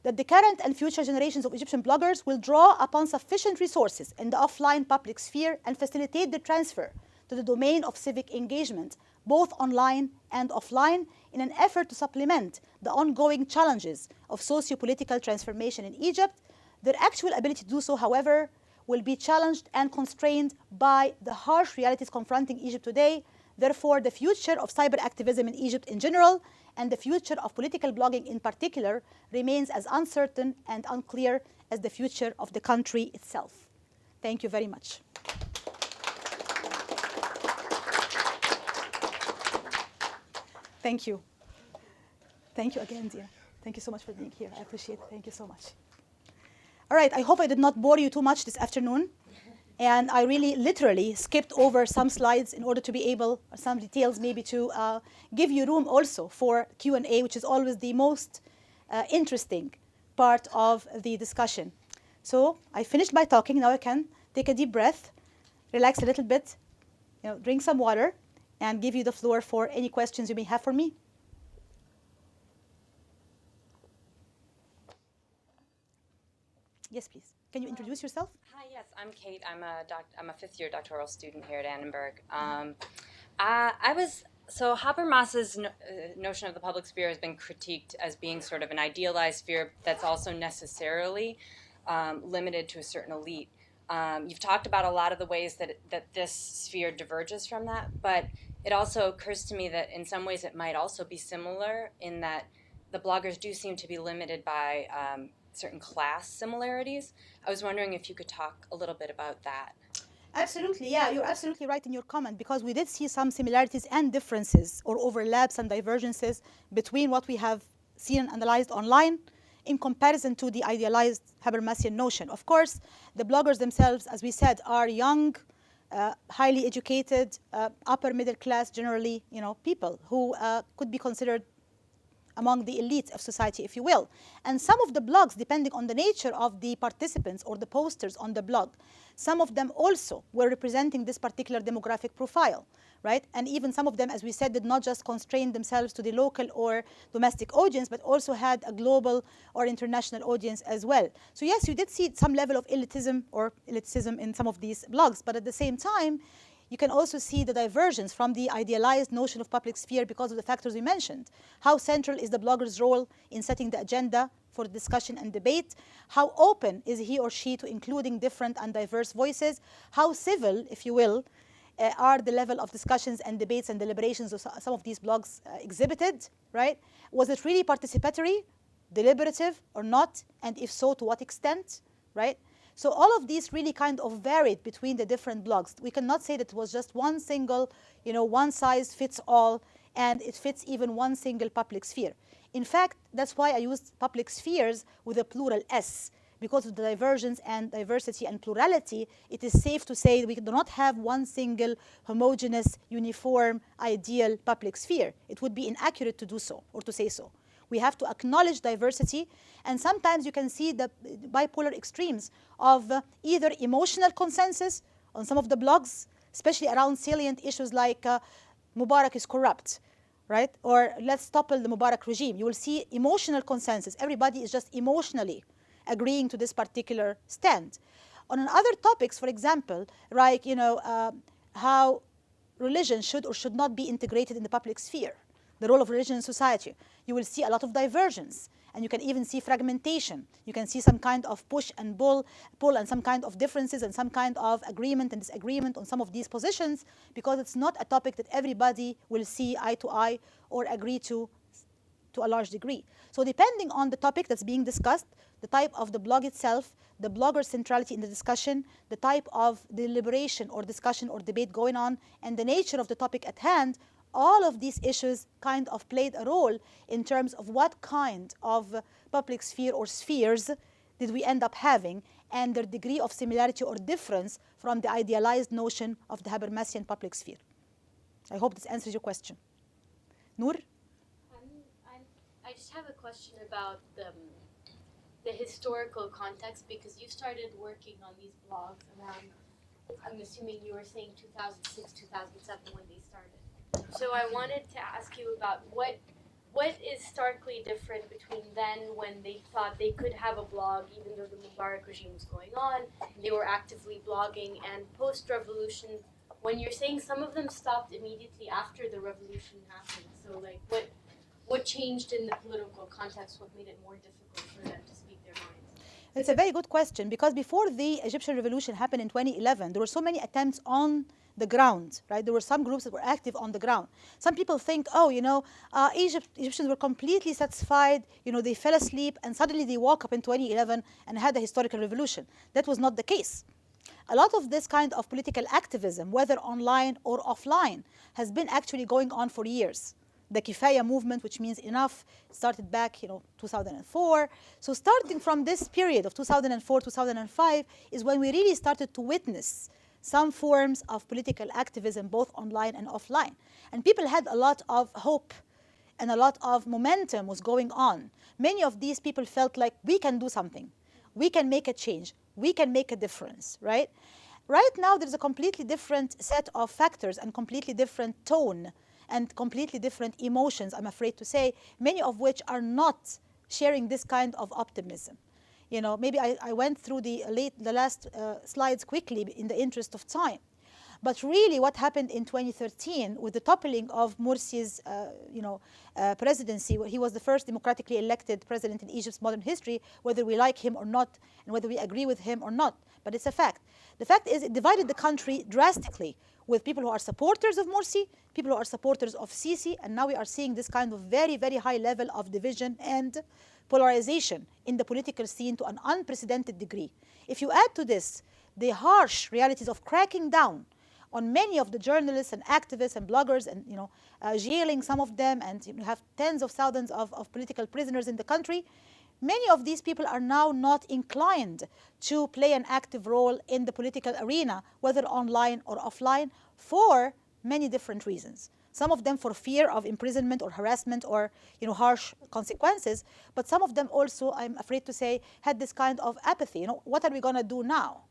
that the current and future generations of Egyptian bloggers will draw upon sufficient resources in the offline public sphere and facilitate the transfer to the domain of civic engagement, both online and offline, in an effort to supplement the ongoing challenges of socio-political transformation in Egypt. Their actual ability to do so, however, will be challenged and constrained by the harsh realities confronting Egypt today. Therefore, the future of cyber activism in Egypt in general and the future of political blogging in particular remains as uncertain and unclear as the future of the country itself. Thank you very much. Thank you. Thank you again, dear. Thank you so much for being here. I appreciate it. Thank you so much. All right, I hope I did not bore you too much this afternoon. And I really literally skipped over some slides in order to be able, or some details maybe, to give you room also for Q&A, which is always the most interesting part of the discussion. So I finished my talking. Now I can take a deep breath, relax a little bit, drink some water, and give you the floor for any questions you may have for me. Yes, please. Can you introduce yourself? Hi, yes, I'm Kate. I'm a fifth-year doctoral student here at Annenberg. So Habermas's notion of the public sphere has been critiqued as being sort of an idealized sphere that's also necessarily limited to a certain elite. You've talked about a lot of the ways that this sphere diverges from that, but it also occurs to me that in some ways it might also be similar in that the bloggers do seem to be limited by certain class similarities. I was wondering if you could talk a little bit about that. Absolutely, yeah, you're absolutely right in your comment, because we did see some similarities and differences or overlaps and divergences between what we have seen and analyzed online in comparison to the idealized Habermasian notion. Of course, the bloggers themselves, as we said, are young, highly educated, upper middle class, generally, people who could be considered among the elites of society, if you will. And some of the blogs, depending on the nature of the participants or the posters on the blog, some of them also were representing this particular demographic profile, right? And even some of them, as we said, did not just constrain themselves to the local or domestic audience, but also had a global or international audience as well. So yes, you did see some level of elitism in some of these blogs, but at the same time, you can also see the divergence from the idealized notion of public sphere because of the factors we mentioned. How central is the blogger's role in setting the agenda for discussion and debate? How open is he or she to including different and diverse voices? How civil, if you will, are the level of discussions and debates and deliberations of some of these blogs exhibited, right? Was it really participatory, deliberative, or not? And if so, to what extent, right? So all of these really kind of varied between the different blogs. We cannot say that it was just one single, one size fits all, and it fits even one single public sphere. In fact, that's why I used public spheres with a plural S. Because of the divergence and diversity and plurality, it is safe to say that we do not have one single homogeneous, uniform, ideal public sphere. It would be inaccurate to do so or to say so. We have to acknowledge diversity, and sometimes you can see the bipolar extremes of either emotional consensus on some of the blogs, especially around salient issues like Mubarak is corrupt, right? Or let's topple the Mubarak regime. You will see emotional consensus. Everybody is just emotionally agreeing to this particular stand. On other topics, for example, like how religion should or should not be integrated in the public sphere, the role of religion in society, you will see a lot of divergence, and you can even see fragmentation. You can see some kind of push and pull and some kind of differences and some kind of agreement and disagreement on some of these positions, because it's not a topic that everybody will see eye to eye or agree to a large degree. So depending on the topic that's being discussed, the type of the blog itself, the blogger's centrality in the discussion, the type of deliberation or discussion or debate going on, and the nature of the topic at hand, all of these issues kind of played a role in terms of what kind of public sphere or spheres did we end up having, and their degree of similarity or difference from the idealized notion of the Habermasian public sphere. I hope this answers your question. Noor? just have a question about the historical context, because you started working on these blogs around, I'm assuming you were saying 2006, 2007 when they started. So I wanted to ask you about what is starkly different between then, when they thought they could have a blog even though the Mubarak regime was going on, and they were actively blogging, and post-revolution, when you're saying some of them stopped immediately after the revolution happened. So like what changed in the political context? What made it more difficult for them to speak their minds? It's a very good question, because before the Egyptian revolution happened in 2011, there were so many attempts on the ground, right? There were some groups that were active on the ground. Some people think, oh, Egyptians were completely satisfied, they fell asleep, and suddenly they woke up in 2011 and had a historical revolution. That was not the case. A lot of this kind of political activism, whether online or offline, has been actually going on for years. The Kifaya movement, which means enough, started back, 2004. So starting from this period of 2004, 2005 is when we really started to witness some forms of political activism, both online and offline. And people had a lot of hope and a lot of momentum was going on. Many of these people felt like we can do something. We can make a change. We can make a difference, right? Right now, there's a completely different set of factors and completely different tone and completely different emotions, I'm afraid to say, many of which are not sharing this kind of optimism. Maybe I went through the last slides quickly in the interest of time. But really what happened in 2013 with the toppling of Morsi's presidency, he was the first democratically elected president in Egypt's modern history, whether we like him or not, and whether we agree with him or not. But it's a fact. The fact is it divided the country drastically, with people who are supporters of Morsi, people who are supporters of Sisi, and now we are seeing this kind of very, very high level of division and polarization in the political scene to an unprecedented degree. If you add to this the harsh realities of cracking down on many of the journalists and activists and bloggers and jailing some of them, and you have tens of thousands of political prisoners in the country, many of these people are now not inclined to play an active role in the political arena, whether online or offline, for many different reasons. Some of them for fear of imprisonment or harassment or harsh consequences, but some of them also, I'm afraid to say, had this kind of apathy. What are we going to do now,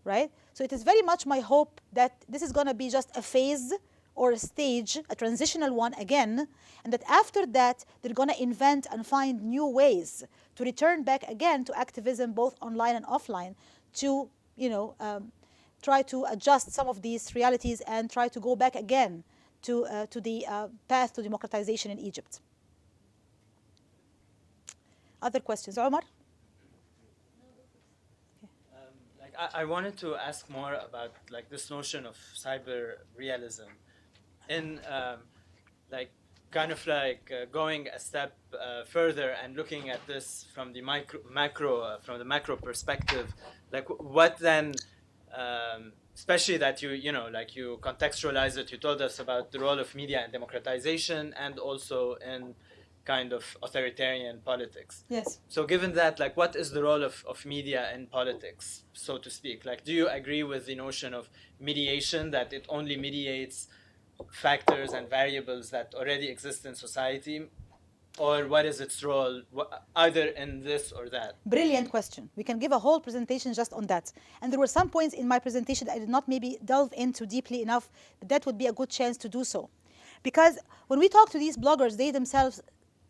right? So it is very much my hope that this is going to be just a phase or a stage, a transitional one again, and that after that, they're going to invent and find new ways to return back again to activism, both online and offline, to, try to adjust some of these realities and try to go back again to the path to democratization in Egypt. Other questions? Omar? I wanted to ask more about this notion of cyber realism, in going a step further and looking at this from the macro perspective. What then? Especially that you contextualize it. You told us about the role of media in democratization and also in kind of authoritarian politics. Yes. So given that, what is the role of media in politics, so to speak? Do you agree with the notion of mediation, that it only mediates factors and variables that already exist in society? Or what is its role, either in this or that? Brilliant question. We can give a whole presentation just on that. And there were some points in my presentation that I did not maybe delve into deeply enough, but that would be a good chance to do so. Because when we talk to these bloggers, they themselves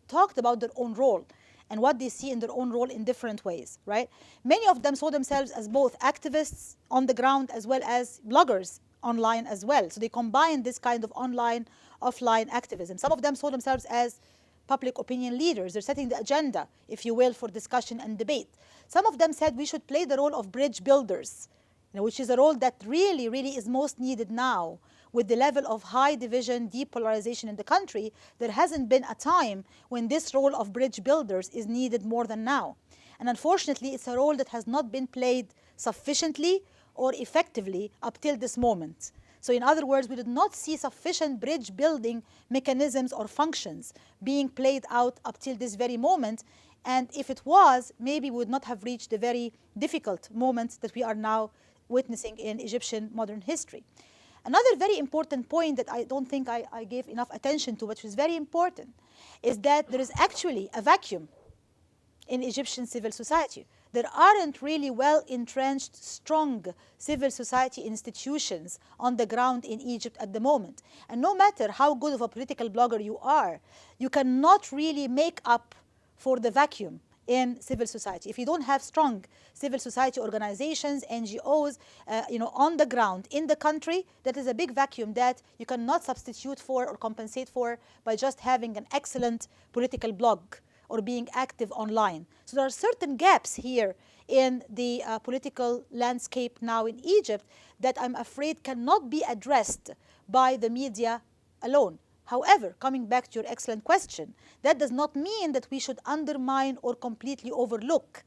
talked about their own role and what they see in their own role in different ways, right? Many of them saw themselves as both activists on the ground as well as bloggers online as well. So they combined this kind of online, offline activism. Some of them saw themselves as public opinion leaders. They're setting the agenda, if you will, for discussion and debate. Some of them said we should play the role of bridge builders, which is a role that really, really is most needed now. With the level of high division, deep polarization in the country, there hasn't been a time when this role of bridge builders is needed more than now. And unfortunately, it's a role that has not been played sufficiently or effectively up till this moment. So in other words, we did not see sufficient bridge building mechanisms or functions being played out up till this very moment. And if it was, maybe we would not have reached the very difficult moments that we are now witnessing in Egyptian modern history. Another very important point that I don't think I gave enough attention to, which is very important, is that there is actually a vacuum in Egyptian civil society. There aren't really well-entrenched, strong civil society institutions on the ground in Egypt at the moment. And no matter how good of a political blogger you are, you cannot really make up for the vacuum in civil society. If you don't have strong civil society organizations, NGOs, on the ground in the country, that is a big vacuum that you cannot substitute for or compensate for by just having an excellent political blog or being active online. So there are certain gaps here in the political landscape now in Egypt that I'm afraid cannot be addressed by the media alone. However, coming back to your excellent question, that does not mean that we should undermine or completely overlook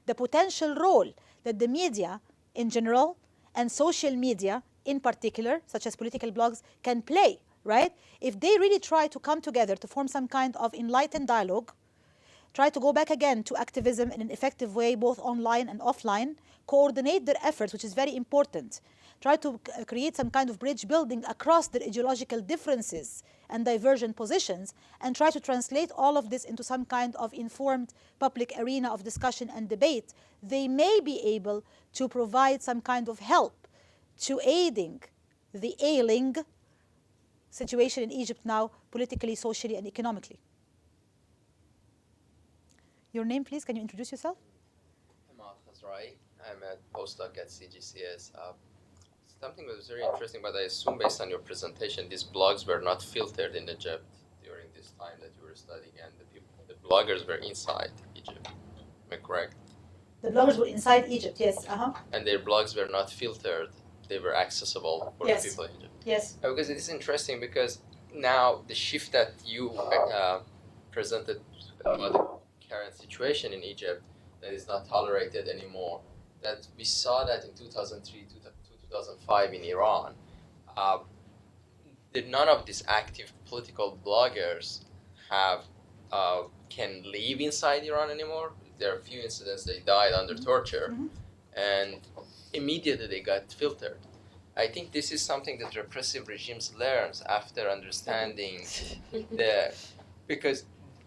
the potential role that the media in general and social media in particular, such as political blogs, can play, right? If they really try to come together to form some kind of enlightened dialogue, try to go back again to activism in an effective way, both online and offline, coordinate their efforts, which is very important, try to create some kind of bridge building across their ideological differences and divergent positions, and try to translate all of this into some kind of informed public arena of discussion and debate, they may be able to provide some kind of help to aiding the ailing situation in Egypt now, politically, socially, and economically. Your name, please. Can you introduce yourself? I'm a postdoc at CGCS. Something that was very interesting, but I assume based on your presentation, these blogs were not filtered in Egypt during this time that you were studying, and the bloggers were inside Egypt. Am I correct? The bloggers were inside Egypt, yes. And their blogs were not filtered. They were accessible for the people in Egypt. Yes. Because it is interesting because now the shift that you presented about the current situation in Egypt that is not tolerated anymore, that we saw that in 2003 to 2005 in Iran. None of these active political bloggers can live inside Iran anymore. There are a few incidents they died under torture, and immediately they got filtered. I think this is something that repressive regimes learns after understanding because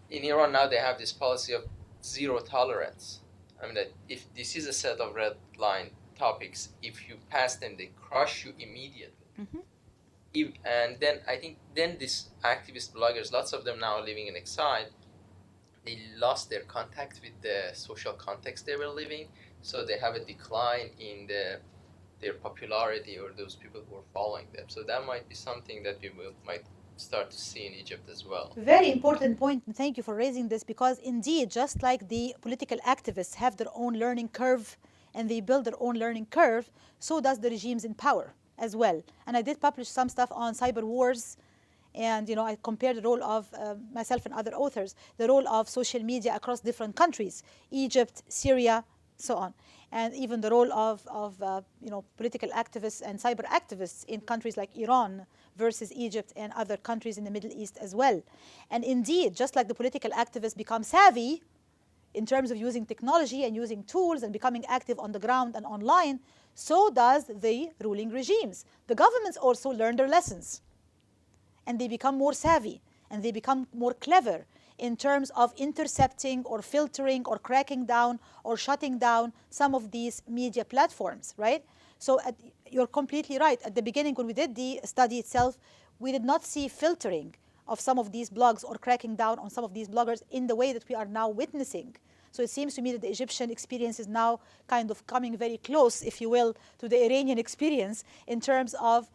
in Iran now they have this policy of zero tolerance. I mean, that if this is a set of red line topics, if you pass them, they crush you immediately. And then I think these activist bloggers, lots of them now living in exile, they lost their contact with the social context they were living, so they have a decline in their popularity or those people who are following them. So that might be something that we might start to see in Egypt as well. Very important point, and thank you for raising this, because indeed, just like the political activists have their own learning curve and they build their own learning curve, so does the regimes in power as well. And I did publish some stuff on cyber wars, and I compared the role of myself and other authors, the role of social media across different countries, Egypt, Syria, so on, and even the role of political activists and cyber activists in countries like Iran versus Egypt and other countries in the Middle East as well. And indeed, just like the political activists become savvy in terms of using technology and using tools and becoming active on the ground and online, so does the ruling regimes. The governments also learn their lessons, and they become more savvy, and they become more clever in terms of intercepting or filtering or cracking down or shutting down some of these media platforms, right? So you're completely right. At the beginning, when we did the study itself, we did not see filtering of some of these blogs or cracking down on some of these bloggers in the way that we are now witnessing. So it seems to me that the Egyptian experience is now kind of coming very close, if you will, to the Iranian experience in terms of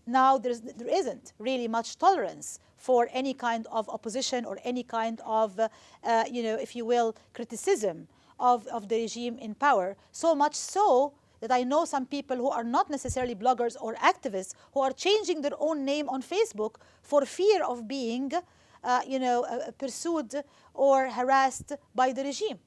now there isn't really much tolerance for any kind of opposition or any kind of, if you will, criticism of the regime in power. So much so that I know some people who are not necessarily bloggers or activists who are changing their own name on Facebook for fear of being, pursued or harassed by the regime.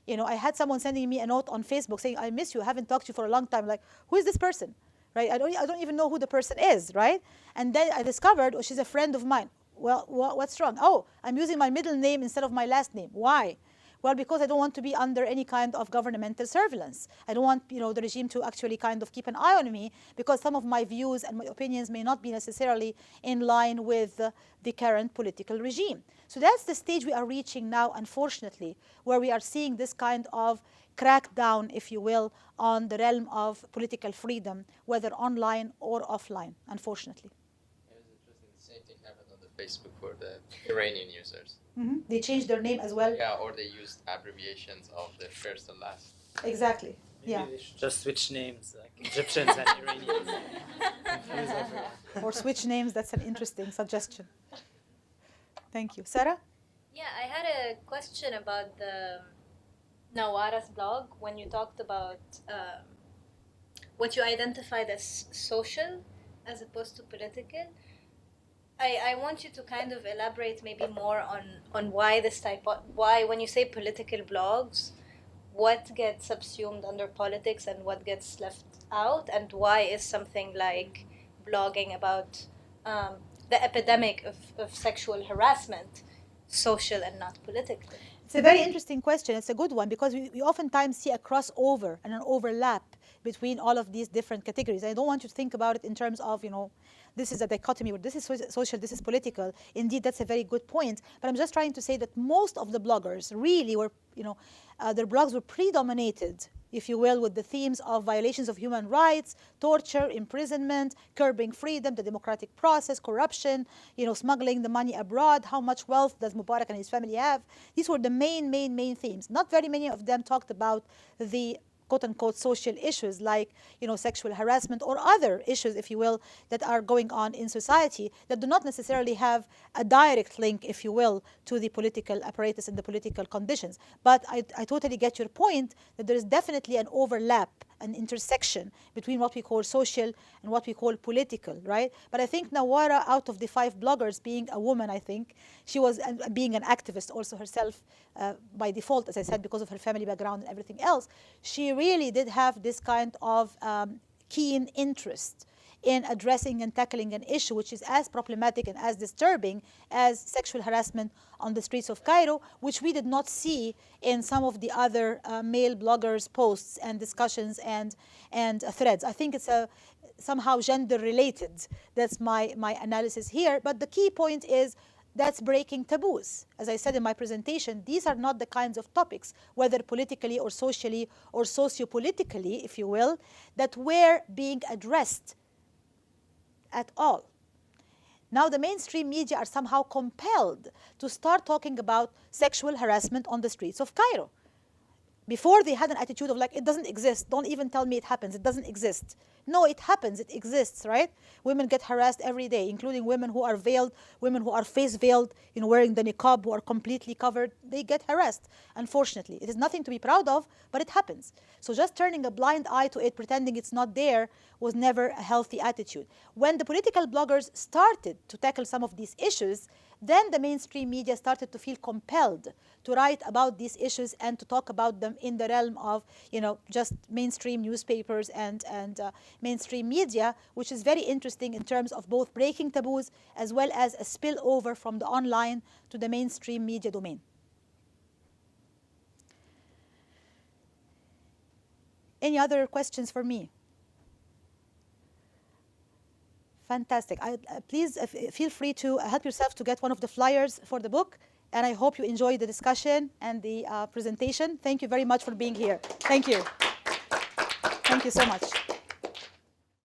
I had someone sending me a note on Facebook saying, "I miss you, I haven't talked to you for a long time." Like, who is this person? Right? I don't even know who the person is, right? And then I discovered, she's a friend of mine. Well, what's wrong? Oh, I'm using my middle name instead of my last name. Why? Well, because I don't want to be under any kind of governmental surveillance. I don't want, the regime to actually kind of keep an eye on me, because some of my views and my opinions may not be necessarily in line with the current political regime. So that's the stage we are reaching now, unfortunately, where we are seeing this kind of crackdown, if you will, on the realm of political freedom, whether online or offline, unfortunately. It was interesting. The same thing happened on the Facebook for the Iranian users. They changed their name as well. Yeah, or they used abbreviations of the first and last. Exactly. Maybe they should just switch names, like Egyptians and Iranians. Confuse everyone. Or switch names, that's an interesting suggestion. Thank you. Sarah? Yeah, I had a question about the Nawara's blog when you talked about what you identified as social as opposed to political. I want you to kind of elaborate maybe more on why this type of, why when you say political blogs, what gets subsumed under politics and what gets left out, and why is something like blogging about the epidemic of sexual harassment social and not political? It's a very interesting question. It's a good one, because we oftentimes see a crossover and an overlap between all of these different categories. I don't want you to think about it in terms of, this is a dichotomy, or this is social, this is political. Indeed, that's a very good point. But I'm just trying to say that most of the bloggers really were, their blogs were predominated, if you will, with the themes of violations of human rights, torture, imprisonment, curbing freedom, the democratic process, corruption, smuggling the money abroad, how much wealth does Mubarak and his family have. These were the main themes. Not very many of them talked about the quote-unquote social issues like, sexual harassment or other issues, if you will, that are going on in society that do not necessarily have a direct link, if you will, to the political apparatus and the political conditions. But I totally get your point that there is definitely an overlap, an intersection between what we call social and what we call political, right? But I think Nawara, out of the 5 bloggers, being a woman, I think, she was being an activist also herself by default, as I said, because of her family background and everything else. She really did have this kind of keen interest in addressing and tackling an issue which is as problematic and as disturbing as sexual harassment on the streets of Cairo, which we did not see in some of the other male bloggers' posts and discussions and threads. I think it's somehow gender-related. That's my analysis here. But the key point is that's breaking taboos. As I said in my presentation, these are not the kinds of topics, whether politically or socially or socio-politically, if you will, that were being addressed at all. Now the mainstream media are somehow compelled to start talking about sexual harassment on the streets of Cairo. Before, they had an attitude of like, it doesn't exist. Don't even tell me it happens. It doesn't exist. No, it happens. It exists, right? Women get harassed every day, including women who are veiled, women who are face veiled, wearing the niqab, who are completely covered. They get harassed, unfortunately. It is nothing to be proud of, but it happens. So just turning a blind eye to it, pretending it's not there, was never a healthy attitude. When the political bloggers started to tackle some of these issues, then the mainstream media started to feel compelled to write about these issues and to talk about them in the realm of, just mainstream newspapers and mainstream media, which is very interesting in terms of both breaking taboos as well as a spillover from the online to the mainstream media domain. Any other questions for me? Fantastic. Please feel free to help yourself to get one of the flyers for the book. And I hope you enjoyed the discussion and the presentation. Thank you very much for being here. Thank you. Thank you so much.